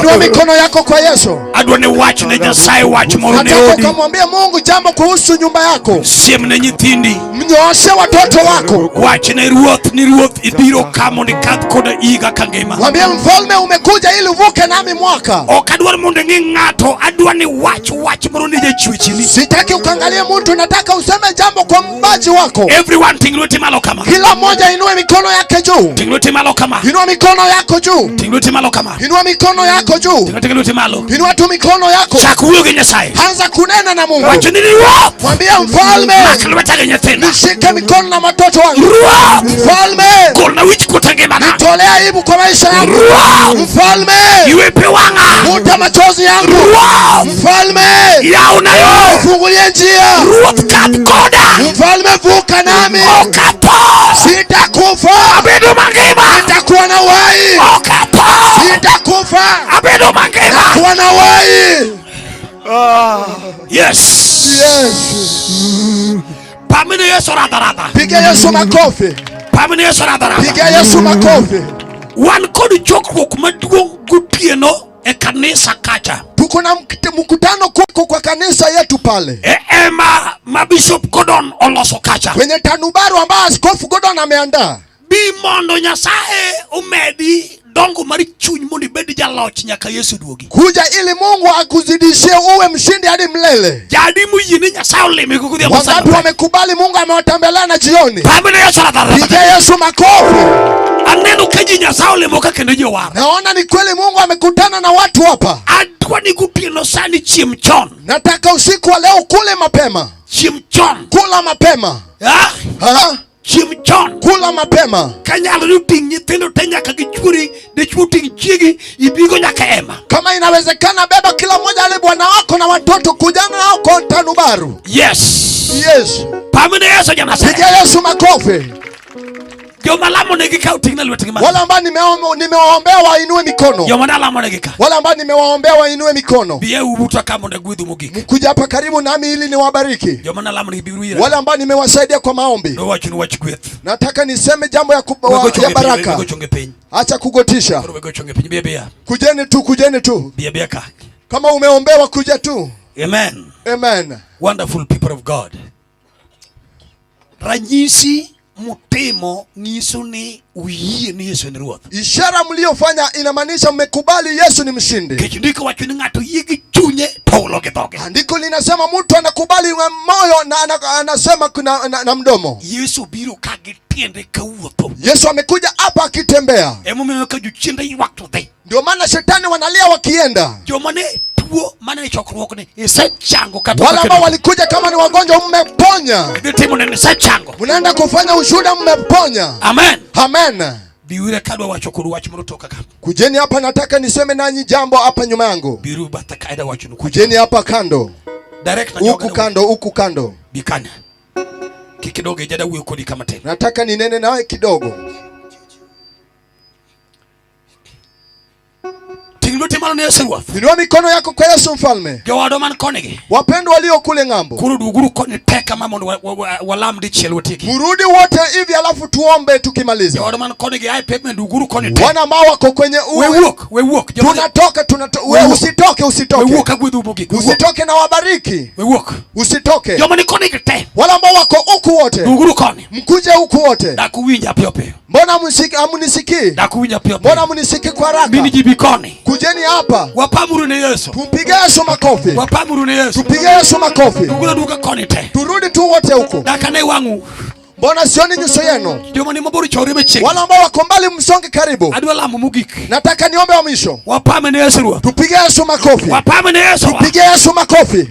[SPEAKER 2] Inua mikono yako kwa Yesu.
[SPEAKER 3] Adwani wach ne Nyasaye wach moro ne
[SPEAKER 2] Nataka
[SPEAKER 3] odi.
[SPEAKER 2] ukamwambia Mungu jambo kuhusu nyumba yako.
[SPEAKER 3] Siem ne nyithindi.
[SPEAKER 2] Mnyooshe watoto wako.
[SPEAKER 3] Wach ne ruoth ni ruoth ibiro kamo ni kadh koda iga kangima.
[SPEAKER 2] Mwambie mfalme umekuja ili uvuke nami mwaka.
[SPEAKER 3] Ok adwar mondo ng'i ng'ato, adwani wach moro ne jachwechni.
[SPEAKER 2] Sitaki ukangalie mtu, nataka useme jambo kwa mbaji wako.
[SPEAKER 3] Everyone ting lweti malo kama.
[SPEAKER 2] Kila mmoja inue mikono yake juu.
[SPEAKER 3] Ting lweti malo kama.
[SPEAKER 2] Inua mikono yako juu.
[SPEAKER 3] Ting lweti malo kama.
[SPEAKER 2] Inua mikono yako juu.
[SPEAKER 3] Ting lweti malo.
[SPEAKER 2] Inua tu mikono yako.
[SPEAKER 3] Chak wuoyo gi Nyasaye.
[SPEAKER 2] Anza kunena na Mungu.
[SPEAKER 3] Wach ni ruoth.
[SPEAKER 2] Mwambie mfalme,
[SPEAKER 3] Mak lweta gi nyithinda.
[SPEAKER 2] nishike mikono na watoto wangu.
[SPEAKER 3] Ruoth.
[SPEAKER 2] Mfalme,
[SPEAKER 3] Golna wich kuot e ngimana.
[SPEAKER 2] nitolea aibu kwa maisha yangu.
[SPEAKER 3] Ruoth.
[SPEAKER 2] Mfalme,
[SPEAKER 3] Ywe pi wang'a.
[SPEAKER 2] futa machozi yangu.
[SPEAKER 3] Ruoth.
[SPEAKER 2] Mfalme,
[SPEAKER 3] Yauna yo.
[SPEAKER 2] fungulie njia.
[SPEAKER 3] Ruoth kadh koda.
[SPEAKER 2] Mfalme, vuka nami.
[SPEAKER 3] Ok atho.
[SPEAKER 2] Sitakufa.
[SPEAKER 3] Abedo mangima.
[SPEAKER 2] Nitakuwa na uhai.
[SPEAKER 3] Ok atho.
[SPEAKER 2] Sitakufa.
[SPEAKER 3] Abedo mangima.
[SPEAKER 2] Kuwa na uhai.
[SPEAKER 3] Yes. Pamini Yesu radha.
[SPEAKER 2] Piga Yesu makofi.
[SPEAKER 3] Pamini Yesu radha.
[SPEAKER 2] Piga Yesu makofi.
[SPEAKER 3] Wan kod chokruok maduong' gotieno e kanisa kacha.
[SPEAKER 2] Tuko na mkutano kuko kwa kanisa yetu pale.
[SPEAKER 3] Ma Bishop Gordon oloso kacha.
[SPEAKER 2] Kwenye tanubaru ambayo Askofu Gordon ameandaa.
[SPEAKER 3] Bi mondo Nyasaye umedi dongo mari chuny mondo ibed jaloch nyaka Yesu duogi.
[SPEAKER 2] Kuja ili Mungu akuzidishie uwe mshindi hadi mlele.
[SPEAKER 3] Jadi muyini Nyasaye olime kukudia
[SPEAKER 2] msana. Wangapi wamekubali Mungu amewatembelea na jioni?
[SPEAKER 3] Pamini Yesu radha.
[SPEAKER 2] Piga Yesu makofi.
[SPEAKER 3] Aneno kaji Nyasaye olimo ka kendo jowar.
[SPEAKER 2] Naona ni kweli Mungu amekutana na watu hapa.
[SPEAKER 3] Adwani gotieno sani chiem chon.
[SPEAKER 2] Nataka usiku wa leo kule mapema.
[SPEAKER 3] Chiem chon.
[SPEAKER 2] Kula mapema. Ha?
[SPEAKER 3] Chiem chon.
[SPEAKER 2] Kula mapema.
[SPEAKER 3] Kanyalo luting nyithindo te nyaka gichwori, dichwo ting chiegi, ibigo nyaka ema.
[SPEAKER 2] Kama inawezekana beba kila mmoja ale bwana wako na watoto kujana nao kwa tanubaru.
[SPEAKER 3] Yes. Pamini Yesu Nyasaye.
[SPEAKER 2] Piga Yesu makofi.
[SPEAKER 3] Joma lamo ne gika utingna lwetgi malo.
[SPEAKER 2] Wala ambao nimewaombea wainue mikono.
[SPEAKER 3] Joma lamo ne gika.
[SPEAKER 2] Wala ambao nimewaombea wainue mikono.
[SPEAKER 3] Biye ubuta kama na gwidhu mogik.
[SPEAKER 2] Kuja hapa karibu nami ili niwabariki.
[SPEAKER 3] Joma lamo ne biru ira.
[SPEAKER 2] Wala ambao nimewasaidia kwa maombi.
[SPEAKER 3] No wachu wach gweth.
[SPEAKER 2] Nataka niseme jambo ya baraka. Acha kugotisha. Kujeni tu.
[SPEAKER 3] Biye ka.
[SPEAKER 2] Kama umeombewa kuja tu.
[SPEAKER 3] Amen.
[SPEAKER 2] Amen.
[SPEAKER 3] Wonderful people of God. Ranyisi mutimo ngiso ni uyie ni Yesu ni ruoth.
[SPEAKER 2] Ishara mliofanya inamaanisha mmekubali Yesu ni mshindi.
[SPEAKER 3] Kichindiko wacho ni ng'ato yigi chunye paulo githoge.
[SPEAKER 2] Andiko linasema mtu anakubali moyo na anasema na mdomo.
[SPEAKER 3] Yesu biro kagitiende kawuotho.
[SPEAKER 2] Yesu amekuja hapa akitembea.
[SPEAKER 3] Emomiyo ka jochiende ywak to dhi.
[SPEAKER 2] Ndio maana shetani wanalia wakienda.
[SPEAKER 3] Jomane tuo maana chokruok ni isechango kata
[SPEAKER 2] wala ambao walikuja kama ni wagonjwa mmeponya.
[SPEAKER 3] Bitimo ni isechango.
[SPEAKER 2] Mnaenda kufanya ushuhuda mmeponya.
[SPEAKER 3] Amen.
[SPEAKER 2] Amen.
[SPEAKER 3] Biwire kadwa wacho kuru wach moro toka ka.
[SPEAKER 2] Kujeni hapa nataka niseme nanyi jambo hapa nyuma yangu.
[SPEAKER 3] Biru bata kaida wacho nuku.
[SPEAKER 2] Kujeni hapa kando.
[SPEAKER 3] Direct na
[SPEAKER 2] huku kando.
[SPEAKER 3] Bikanya. Kikidogo ijada uwe kodi kama tena.
[SPEAKER 2] Nataka ninene nawe kidogo. Inua mikono yako kwa Yesu mfalme. Wapendwa walio kule ng'ambo. Murudi wote hivi alafu tuombe tukimaliza. Wana ambao wako kwenye Tunatoka. Usitoke na wabariki. Usitoke. Wala ambao wako huku wote. Mkuje huku wote. Mbona mnisikii? Mbona mnisikii kwa haraka? Kujeni hapa.
[SPEAKER 3] Wapamuru ni Yesu.
[SPEAKER 2] Tumpige Yesu makofi.
[SPEAKER 3] Wapamuru ni Yesu.
[SPEAKER 2] Tupige Yesu makofi.
[SPEAKER 3] Duka koni te.
[SPEAKER 2] Turudi tu wote huko.
[SPEAKER 3] Dakane wangu.
[SPEAKER 2] Mbona sioni nyuso yenu?
[SPEAKER 3] Jomani mabori chori mechi.
[SPEAKER 2] Wala ambao wako mbali msonge karibu.
[SPEAKER 3] Adwala mumugik.
[SPEAKER 2] Nataka niombe wa mwisho.
[SPEAKER 3] Wapame ni Yesu.
[SPEAKER 2] Tupige Yesu makofi.
[SPEAKER 3] Wapame ni Yesu.
[SPEAKER 2] Tupige Yesu makofi.